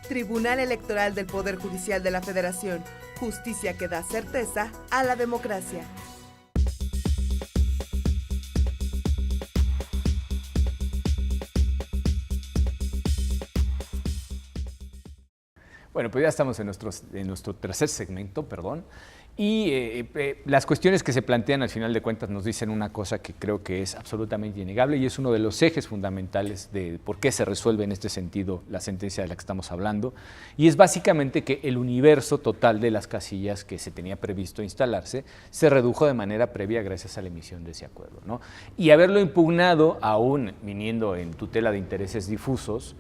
Tribunal Electoral del Poder Judicial de la Federación. Justicia que da certeza a la democracia. Bueno, pues ya estamos en nuestro tercer segmento, perdón. Y las cuestiones que se plantean al final de cuentas nos dicen una cosa que creo que es absolutamente innegable y es uno de los ejes fundamentales de por qué se resuelve en este sentido la sentencia de la que estamos hablando, y es básicamente que el universo total de las casillas que se tenía previsto instalarse se redujo de manera previa gracias a la emisión de ese acuerdo, ¿no? Y haberlo impugnado, aún viniendo en tutela de intereses difusos,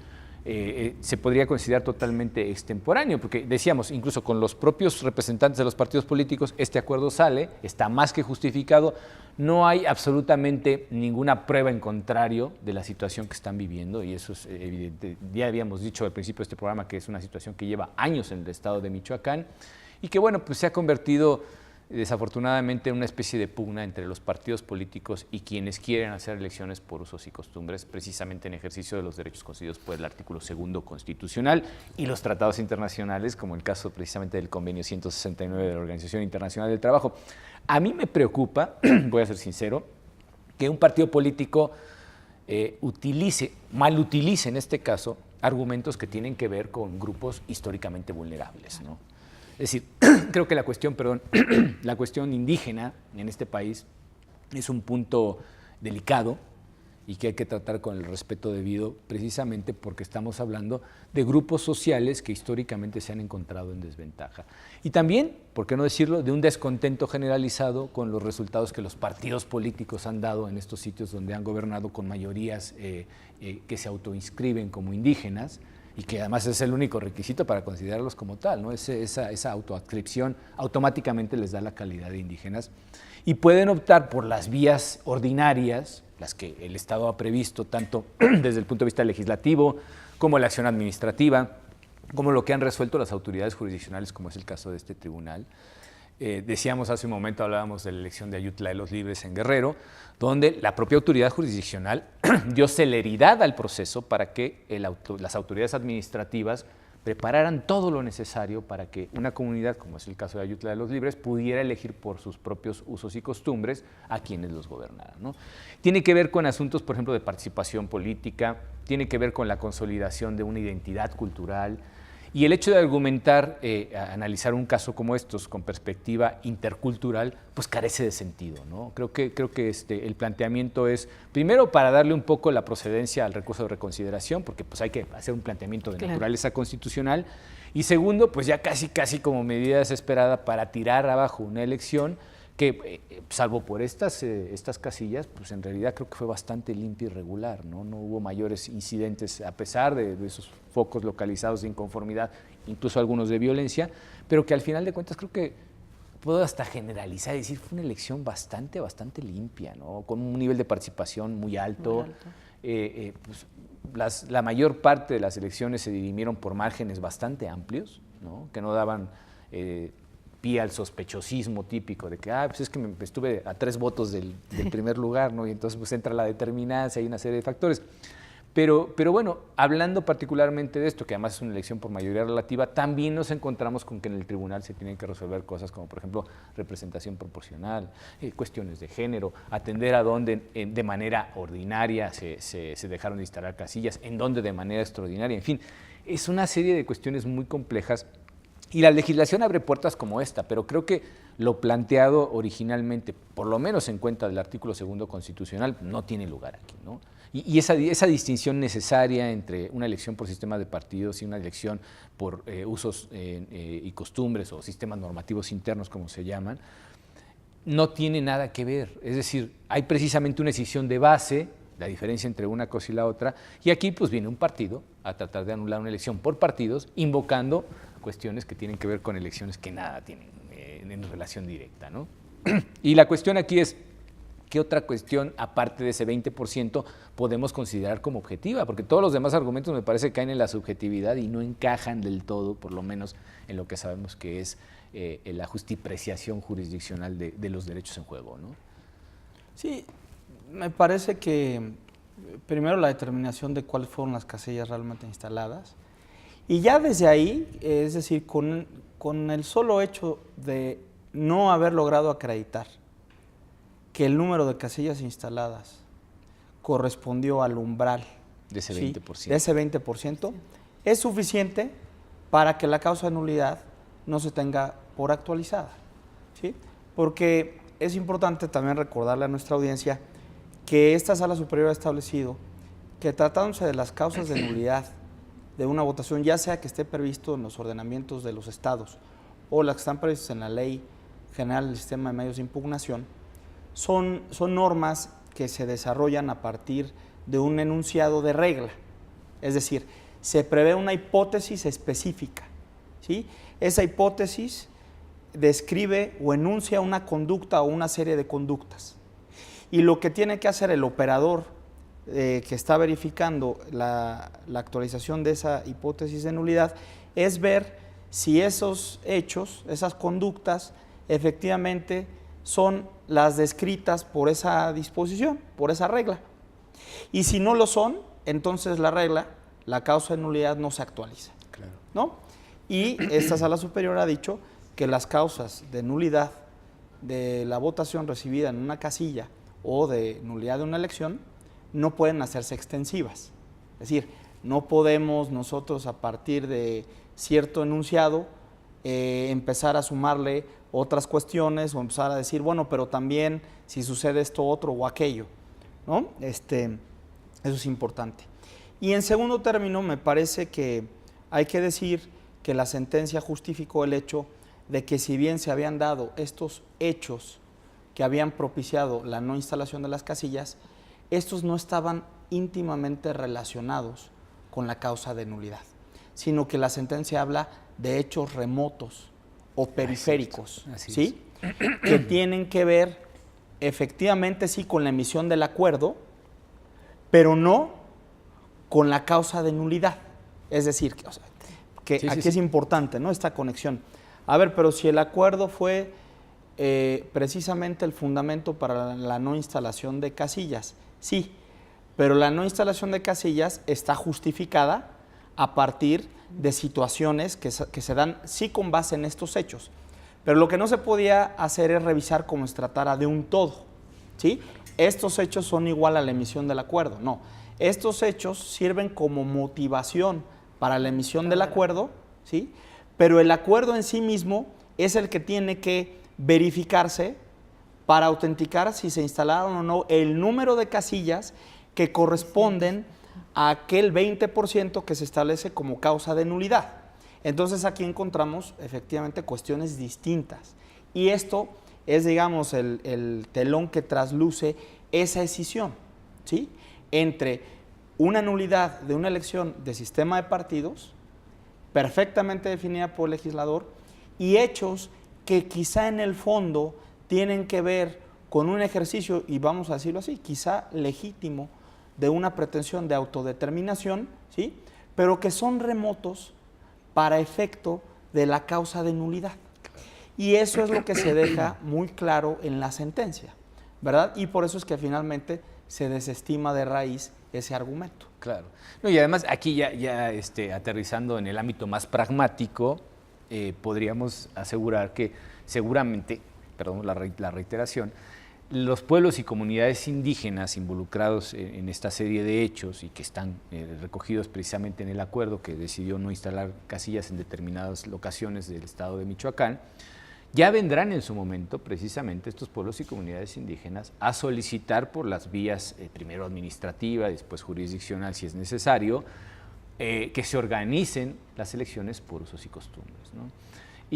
se podría considerar totalmente extemporáneo, porque decíamos, incluso con los propios representantes de los partidos políticos, este acuerdo sale, está más que justificado, no hay absolutamente ninguna prueba en contrario de la situación que están viviendo, y eso es evidente. Ya habíamos dicho al principio de este programa que es una situación que lleva años en el estado de Michoacán, y que bueno, pues se ha convertido desafortunadamente una especie de pugna entre los partidos políticos y quienes quieren hacer elecciones por usos y costumbres, precisamente en ejercicio de los derechos concedidos por el artículo 2 constitucional y los tratados internacionales, como el caso precisamente del convenio 169 de la Organización Internacional del Trabajo. A mí me preocupa, voy a ser sincero, que un partido político mal utilice en este caso argumentos que tienen que ver con grupos históricamente vulnerables, ¿no? Es decir, creo que la cuestión indígena en este país es un punto delicado y que hay que tratar con el respeto debido, precisamente porque estamos hablando de grupos sociales que históricamente se han encontrado en desventaja. Y también, por qué no decirlo, de un descontento generalizado con los resultados que los partidos políticos han dado en estos sitios donde han gobernado con mayorías que se autoinscriben como indígenas, y que además es el único requisito para considerarlos como tal, ¿no? Esa autoadscripción automáticamente les da la calidad de indígenas y pueden optar por las vías ordinarias, las que el Estado ha previsto, tanto desde el punto de vista legislativo como la acción administrativa, como lo que han resuelto las autoridades jurisdiccionales, como es el caso de este tribunal. Decíamos hace un momento, hablábamos de la elección de Ayutla de los Libres en Guerrero, donde la propia autoridad jurisdiccional dio celeridad al proceso para que las autoridades administrativas prepararan todo lo necesario para que una comunidad, como es el caso de Ayutla de los Libres, pudiera elegir por sus propios usos y costumbres a quienes los gobernaran, ¿no? Tiene que ver con asuntos, por ejemplo, de participación política, tiene que ver con la consolidación de una identidad cultural. Y el hecho de argumentar, analizar un caso como estos con perspectiva intercultural, pues carece de sentido, ¿no? Creo que el planteamiento es, primero, para darle un poco la procedencia al recurso de reconsideración, porque pues hay que hacer un planteamiento de naturaleza constitucional, y segundo, pues ya casi como medida desesperada para tirar abajo una elección que, salvo por estas casillas, pues en realidad creo que fue bastante limpia y regular, ¿no? No hubo mayores incidentes, a pesar de esos focos localizados de inconformidad, incluso algunos de violencia, pero que al final de cuentas creo que puedo hasta generalizar y decir fue una elección bastante limpia, ¿no? Con un nivel de participación muy alto. Pues, la mayor parte de las elecciones se dirimieron por márgenes bastante amplios, ¿no? Que no daban pie al sospechosismo típico de que pues es que estuve a 3 votos del primer lugar, ¿no? Y entonces pues entra la determinancia y una serie de factores. Pero bueno, hablando particularmente de esto, que además es una elección por mayoría relativa, también nos encontramos con que en el tribunal se tienen que resolver cosas como, por ejemplo, representación proporcional, cuestiones de género, atender a dónde de manera ordinaria se dejaron de instalar casillas, en dónde de manera extraordinaria, en fin, es una serie de cuestiones muy complejas. Y la legislación abre puertas como esta, pero creo que lo planteado originalmente, por lo menos en cuenta del artículo 2 constitucional, no tiene lugar aquí, ¿no? Y esa distinción necesaria entre una elección por sistema de partidos y una elección por usos y costumbres o sistemas normativos internos, como se llaman, no tiene nada que ver. Es decir, hay precisamente una decisión de base, la diferencia entre una cosa y la otra, y aquí pues viene un partido a tratar de anular una elección por partidos, invocando cuestiones que tienen que ver con elecciones que nada tienen en relación directa, ¿no? Y la cuestión aquí es, ¿qué otra cuestión, aparte de ese 20%, podemos considerar como objetiva? Porque todos los demás argumentos me parece que caen en la subjetividad y no encajan del todo, por lo menos en lo que sabemos que es la justipreciación jurisdiccional de los derechos en juego, ¿no? Sí, me parece que primero la determinación de cuáles fueron las casillas realmente instaladas, y ya desde ahí, es decir, con el solo hecho de no haber logrado acreditar que el número de casillas instaladas correspondió al umbral de ese 20%. ¿sí? De ese 20%, es suficiente para que la causa de nulidad no se tenga por actualizada, ¿sí? Porque es importante también recordarle a nuestra audiencia que esta Sala Superior ha establecido que tratándose de las causas de nulidad de una votación, ya sea que esté previsto en los ordenamientos de los estados o las que están previstas en la Ley General del Sistema de Medios de Impugnación, son normas que se desarrollan a partir de un enunciado de regla, es decir, se prevé una hipótesis específica, ¿sí? Esa hipótesis describe o enuncia una conducta o una serie de conductas. Y lo que tiene que hacer el operador que está verificando la actualización de esa hipótesis de nulidad es ver si esos hechos, esas conductas, efectivamente son las descritas por esa disposición, por esa regla. Y si no lo son, entonces la regla, la causa de nulidad no se actualiza, Claro. ¿no? Y esta Sala Superior ha dicho que las causas de nulidad de la votación recibida en una casilla o de nulidad de una elección no pueden hacerse extensivas. Es decir, no podemos nosotros a partir de cierto enunciado empezar a sumarle otras cuestiones o empezar a decir, bueno, pero también si sucede esto otro o aquello, ¿no? Eso es importante. Y en segundo término, me parece que hay que decir que la sentencia justificó el hecho de que si bien se habían dado estos hechos que habían propiciado la no instalación de las casillas, estos no estaban íntimamente relacionados con la causa de nulidad, sino que la sentencia habla de hechos remotos o periféricos, ¿sí? Que tienen que ver efectivamente sí con la emisión del acuerdo, pero no con la causa de nulidad. Es decir, que aquí es importante, ¿no?, esta conexión. A ver, pero si el acuerdo fue precisamente el fundamento para la no instalación de casillas, sí, pero la no instalación de casillas está justificada a partir de situaciones que se dan sí con base en estos hechos. Pero lo que no se podía hacer es revisar como se tratara de un todo, ¿sí? Estos hechos son igual a la emisión del acuerdo, no. Estos hechos sirven como motivación para la emisión del acuerdo, ¿sí? Pero el acuerdo en sí mismo es el que tiene que verificarse para autenticar si se instalaron o no el número de casillas que corresponden a aquel 20% que se establece como causa de nulidad. Entonces aquí encontramos efectivamente cuestiones distintas y esto es, digamos, el telón que trasluce esa decisión, ¿sí?, entre una nulidad de una elección de sistema de partidos perfectamente definida por el legislador y hechos que quizá en el fondo tienen que ver con un ejercicio, y vamos a decirlo así, quizá legítimo, de una pretensión de autodeterminación, ¿sí?, pero que son remotos para efecto de la causa de nulidad. Y eso es lo que se deja muy claro en la sentencia, ¿verdad? Y por eso es que finalmente se desestima de raíz ese argumento. Claro. No, y además aquí ya aterrizando en el ámbito más pragmático, podríamos asegurar que seguramente, perdón la reiteración, los pueblos y comunidades indígenas involucrados en esta serie de hechos y que están recogidos precisamente en el acuerdo que decidió no instalar casillas en determinadas locaciones del estado de Michoacán, ya vendrán en su momento precisamente estos pueblos y comunidades indígenas a solicitar por las vías, primero administrativa, después jurisdiccional si es necesario, que se organicen las elecciones por usos y costumbres, ¿no?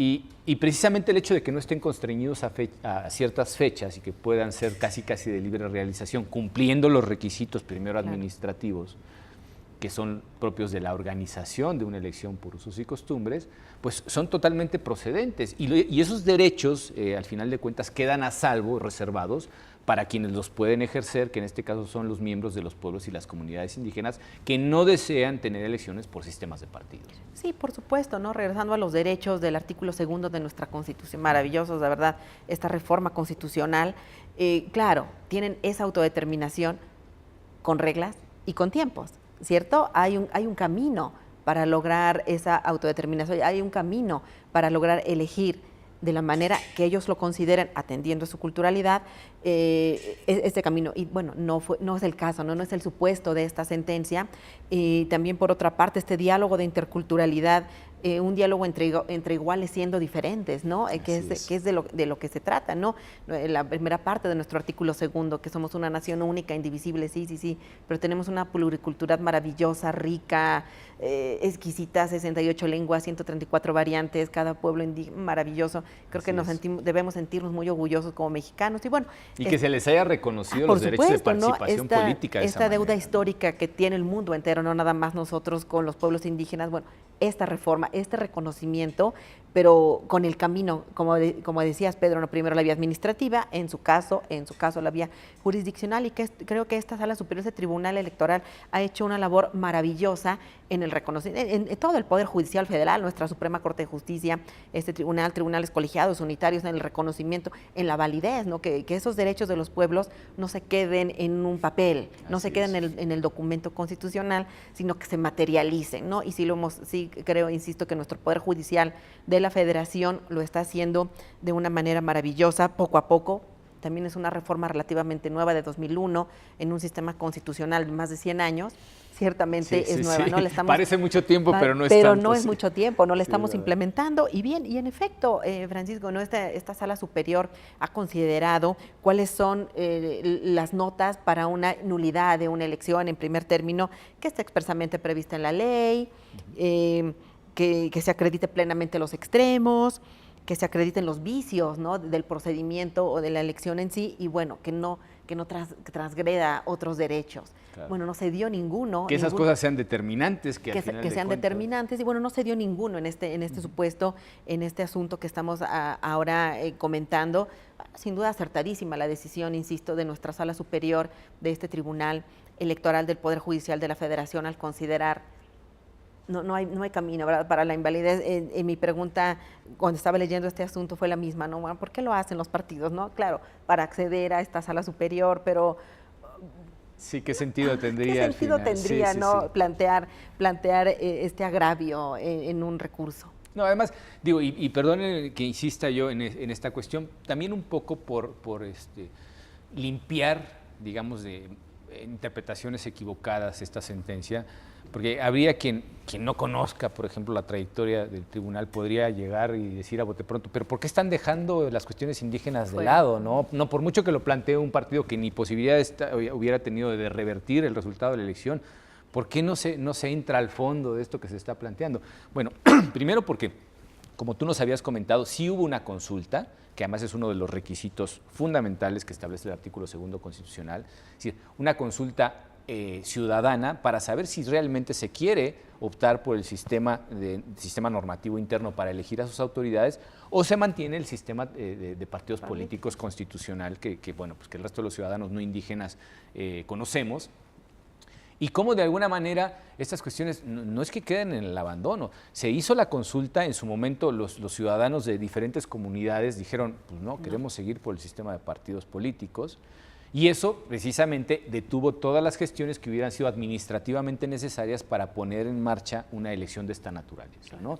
Y precisamente el hecho de que no estén constreñidos a ciertas fechas y que puedan ser casi de libre realización, cumpliendo los requisitos primero administrativos, que son propios de la organización de una elección por usos y costumbres, pues son totalmente procedentes. Y esos derechos, al final de cuentas, quedan a salvo, reservados, para quienes los pueden ejercer, que en este caso son los miembros de los pueblos y las comunidades indígenas, que no desean tener elecciones por sistemas de partidos. Sí, por supuesto, ¿no? Regresando a los derechos del artículo 2 de nuestra Constitución, maravillosos, de verdad, esta reforma constitucional, claro, tienen esa autodeterminación con reglas y con tiempos, ¿cierto? Hay un camino para lograr esa autodeterminación, hay un camino para lograr elegir de la manera que ellos lo consideren, atendiendo a su culturalidad, este camino. Y bueno, no es el caso, no es el supuesto de esta sentencia. También, por otra parte, este diálogo de interculturalidad un diálogo entre iguales siendo diferentes, ¿no? Que es de lo que se trata, ¿no? La primera parte de nuestro artículo 2, que somos una nación única, indivisible, sí, pero tenemos una pluriculturalidad maravillosa, rica, exquisita, 68 lenguas, 134 variantes, cada pueblo indígena maravilloso. Creo que debemos sentirnos muy orgullosos como mexicanos. Y bueno, y que se les haya reconocido los derechos de participación política. Esta deuda histórica que tiene el mundo entero, no nada más nosotros con los pueblos indígenas, bueno, esta reforma, este reconocimiento, pero con el camino, como decías, Pedro, no, primero la vía administrativa, en su caso la vía jurisdiccional, y creo que esta Sala Superior de Tribunal Electoral ha hecho una labor maravillosa en el reconocimiento, en todo el Poder Judicial Federal, nuestra Suprema Corte de Justicia, tribunales colegiados, unitarios, en el reconocimiento, en la validez, ¿no? Que esos derechos de los pueblos no se queden en un papel, no se queden en el documento constitucional, sino que se materialicen, ¿no? Y creo, insisto, que nuestro Poder Judicial de la Federación lo está haciendo de una manera maravillosa, poco a poco. También es una reforma relativamente nueva de 2001 en un sistema constitucional de más de 100 años. Ciertamente es nueva, ¿no? Parece mucho tiempo, pero no es tanto. Pero no es mucho tiempo, no la estamos implementando. Y bien, y en efecto, Francisco, ¿no? Esta Sala Superior ha considerado cuáles son las notas para una nulidad de una elección en primer término, que está expresamente prevista en la ley, que se acredite plenamente los extremos, que se acrediten los vicios, ¿no? Del procedimiento o de la elección en sí, y bueno, que no transgreda otros derechos. Claro. Bueno, no se dio ninguno. Que esas cosas sean determinantes. Que sean determinantes, y bueno, no se dio ninguno en este supuesto, en este asunto que estamos ahora comentando. Sin duda acertadísima la decisión, insisto, de nuestra Sala Superior de este Tribunal Electoral del Poder Judicial de la Federación al considerar no hay camino, ¿verdad?, para la invalidez. En mi pregunta, cuando estaba leyendo este asunto, fue la misma, ¿no? ¿Por qué lo hacen los partidos, no? Claro, para acceder a esta Sala Superior, pero... Sí, ¿qué sentido tendría? ¿Qué sentido tendría, no? Plantear este agravio en un recurso. No, además, digo, y perdone que insista yo en esta cuestión, también un poco por limpiar, digamos, de interpretaciones equivocadas esta sentencia, porque habría quien no conozca, por ejemplo, la trayectoria del tribunal, podría llegar y decir a bote pronto, pero ¿por qué están dejando las cuestiones indígenas de lado? No, por mucho que lo plantee un partido que ni posibilidad hubiera tenido de revertir el resultado de la elección, ¿por qué no se entra al fondo de esto que se está planteando? Bueno, primero porque, como tú nos habías comentado, sí hubo una consulta, que además es uno de los requisitos fundamentales que establece el artículo 2 constitucional, es decir, una consulta ciudadana para saber si realmente se quiere optar por el sistema normativo interno para elegir a sus autoridades, o se mantiene el sistema de partidos políticos constitucional que el resto de los ciudadanos no indígenas conocemos. Y cómo de alguna manera estas cuestiones no es que queden en el abandono. Se hizo la consulta, en su momento los ciudadanos de diferentes comunidades dijeron, pues no, queremos seguir por el sistema de partidos políticos, y eso precisamente detuvo todas las gestiones que hubieran sido administrativamente necesarias para poner en marcha una elección de esta naturaleza, ¿no?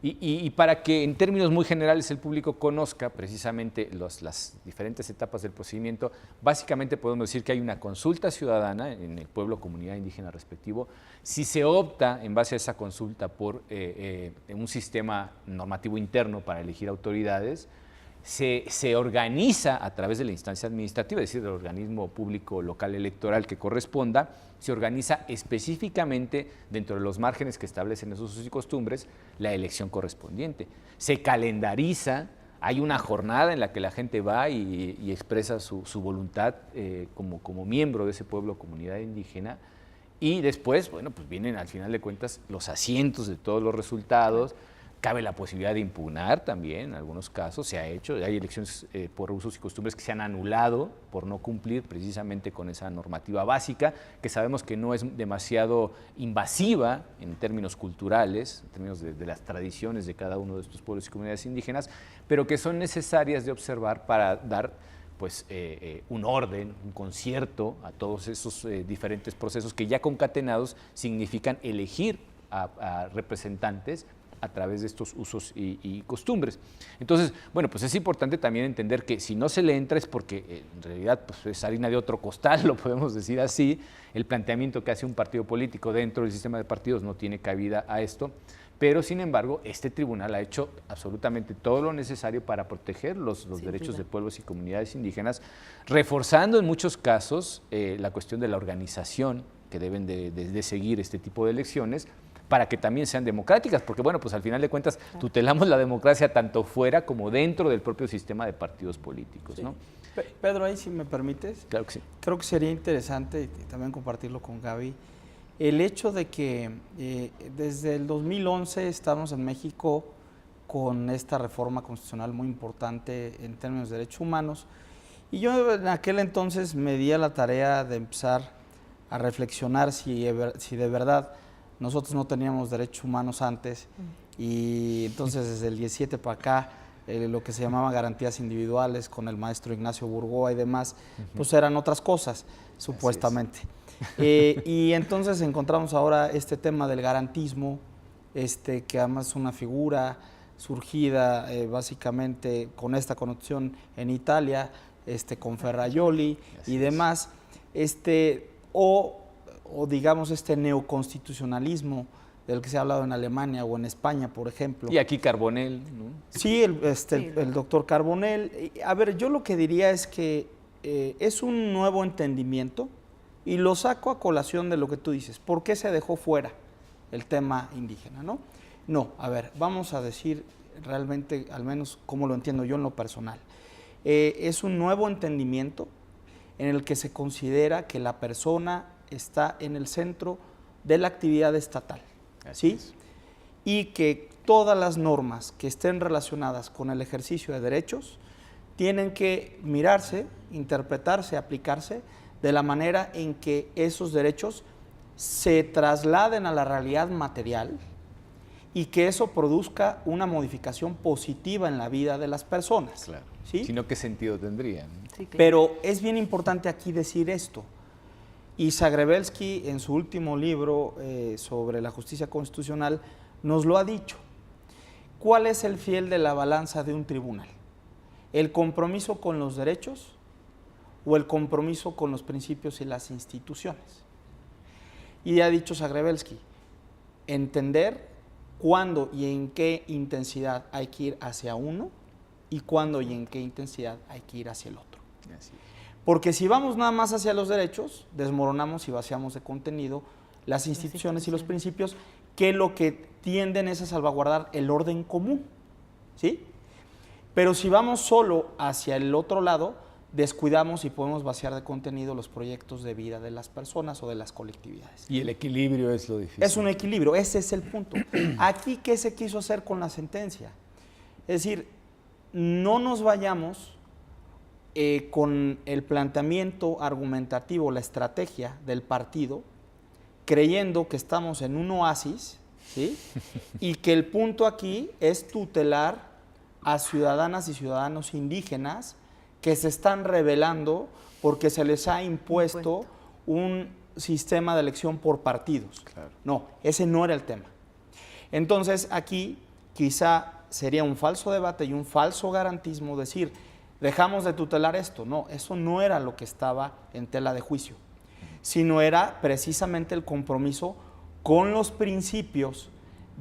Y para que en términos muy generales el público conozca precisamente las diferentes etapas del procedimiento, básicamente podemos decir que hay una consulta ciudadana en el pueblo, comunidad indígena respectivo. Si se opta en base a esa consulta por un sistema normativo interno para elegir autoridades, se organiza a través de la instancia administrativa, es decir, del organismo público local electoral que corresponda, se organiza específicamente dentro de los márgenes que establecen esos usos y costumbres la elección correspondiente. Se calendariza, hay una jornada en la que la gente va y expresa su voluntad como miembro de ese pueblo o comunidad indígena, y después, bueno, pues vienen al final de cuentas los asientos de todos los resultados. Cabe la posibilidad de impugnar también, en algunos casos se ha hecho, hay elecciones por usos y costumbres que se han anulado por no cumplir precisamente con esa normativa básica, que sabemos que no es demasiado invasiva en términos culturales, en términos de las tradiciones de cada uno de estos pueblos y comunidades indígenas, pero que son necesarias de observar para dar un orden, un concierto a todos esos diferentes procesos que ya concatenados significan elegir a representantes a través de estos usos y costumbres. Entonces, bueno, pues es importante también entender que si no se le entra es porque en realidad pues, es harina de otro costal, lo podemos decir así. El planteamiento que hace un partido político dentro del sistema de partidos no tiene cabida a esto, pero sin embargo este tribunal ha hecho absolutamente todo lo necesario para proteger los derechos de pueblos y comunidades indígenas, reforzando en muchos casos la cuestión de la organización que deben de seguir este tipo de elecciones, para que también sean democráticas, porque bueno, pues al final de cuentas tutelamos la democracia tanto fuera como dentro del propio sistema de partidos políticos, ¿no? Pedro, ahí si me permites, Claro que sí. creo que sería interesante y también compartirlo con Gaby, el hecho de que desde el 2011 estamos en México con esta reforma constitucional muy importante en términos de derechos humanos, y yo en aquel entonces me di a la tarea de empezar a reflexionar si de verdad nosotros no teníamos derechos humanos antes, y entonces desde el 17 para acá lo que se llamaba garantías individuales con el maestro Ignacio Burgoa y demás, pues eran otras cosas, supuestamente. Y entonces encontramos ahora este tema del garantismo, que además es una figura surgida básicamente con esta connotación en Italia, con Ferrajoli y demás, o digamos este neoconstitucionalismo del que se ha hablado en Alemania o en España, por ejemplo. Y aquí Carbonell, ¿no? Sí, el doctor Carbonell. A ver, yo lo que diría es que es un nuevo entendimiento, y lo saco a colación de lo que tú dices. ¿Por qué se dejó fuera el tema indígena, no? No, a ver, vamos a decir realmente, al menos como lo entiendo yo en lo personal. Es un nuevo entendimiento en el que se considera que la persona está en el centro de la actividad estatal, ¿sí? Y que todas las normas que estén relacionadas con el ejercicio de derechos tienen que mirarse, interpretarse, aplicarse de la manera en que esos derechos se trasladen a la realidad material y que eso produzca una modificación positiva en la vida de las personas. Claro. ¿Sí? Sino, ¿qué sentido tendrían? Sí, claro. Pero es bien importante aquí decir esto. Y Zagrebelsky, en su último libro sobre la justicia constitucional, nos lo ha dicho. ¿Cuál es el fiel de la balanza de un tribunal? ¿El compromiso con los derechos o el compromiso con los principios y las instituciones? Y ha dicho Zagrebelsky, entender cuándo y en qué intensidad hay que ir hacia uno y cuándo y en qué intensidad hay que ir hacia el otro. Así es. Porque si vamos nada más hacia los derechos, desmoronamos y vaciamos de contenido las instituciones y los principios, que lo que tienden es a salvaguardar el orden común, ¿sí? Pero si vamos solo hacia el otro lado, descuidamos y podemos vaciar de contenido los proyectos de vida de las personas o de las colectividades. Y el equilibrio es lo difícil. Es un equilibrio, ese es el punto. Aquí, ¿qué se quiso hacer con la sentencia? Es decir, no nos vayamos con el planteamiento argumentativo, la estrategia del partido, creyendo que estamos en un oasis, ¿sí? Y que el punto aquí es tutelar a ciudadanas y ciudadanos indígenas que se están rebelando porque se les ha impuesto un sistema de elección por partidos. Claro. No, ese no era el tema. Entonces aquí quizá sería un falso debate y un falso garantismo decir, dejamos de tutelar esto. No, eso no era lo que estaba en tela de juicio, sino era precisamente el compromiso con los principios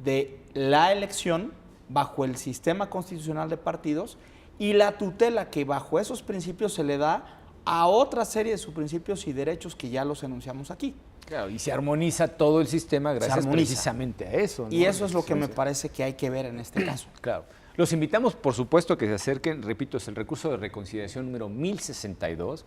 de la elección bajo el sistema constitucional de partidos y la tutela que bajo esos principios se le da a otra serie de sus principios y derechos que ya los enunciamos aquí. Claro, y se armoniza todo el sistema gracias precisamente a eso, ¿no? Y eso es lo que me parece que hay que ver en este caso. Claro. Los invitamos, por supuesto, a que se acerquen. Repito, es el recurso de reconciliación número 1062.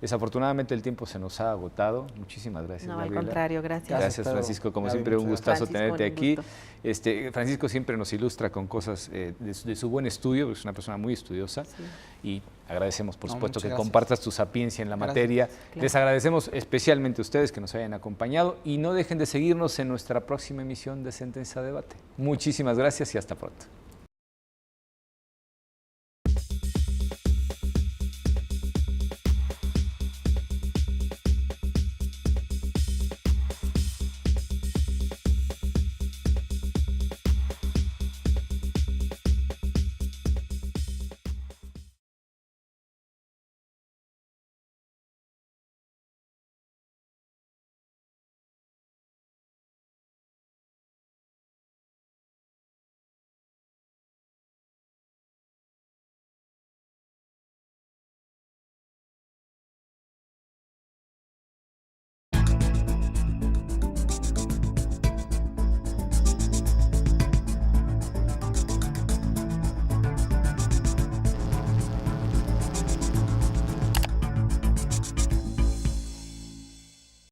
Desafortunadamente el tiempo se nos ha agotado. Muchísimas gracias, No, al Gabriela. contrario, gracias. Gracias, Pedro. Francisco. Como Gaby, siempre, un muchas gustazo gracias. tenerte Francisco, aquí. un Francisco siempre nos ilustra con cosas de su buen estudio, es una persona muy estudiosa. Sí. Y agradecemos, por No, supuesto, muchas que gracias. compartas tu sapiencia en la Gracias. materia. Claro. Les agradecemos especialmente a ustedes que nos hayan acompañado y no dejen de seguirnos en nuestra próxima emisión de Sentencia a Debate. Muchísimas gracias y hasta pronto.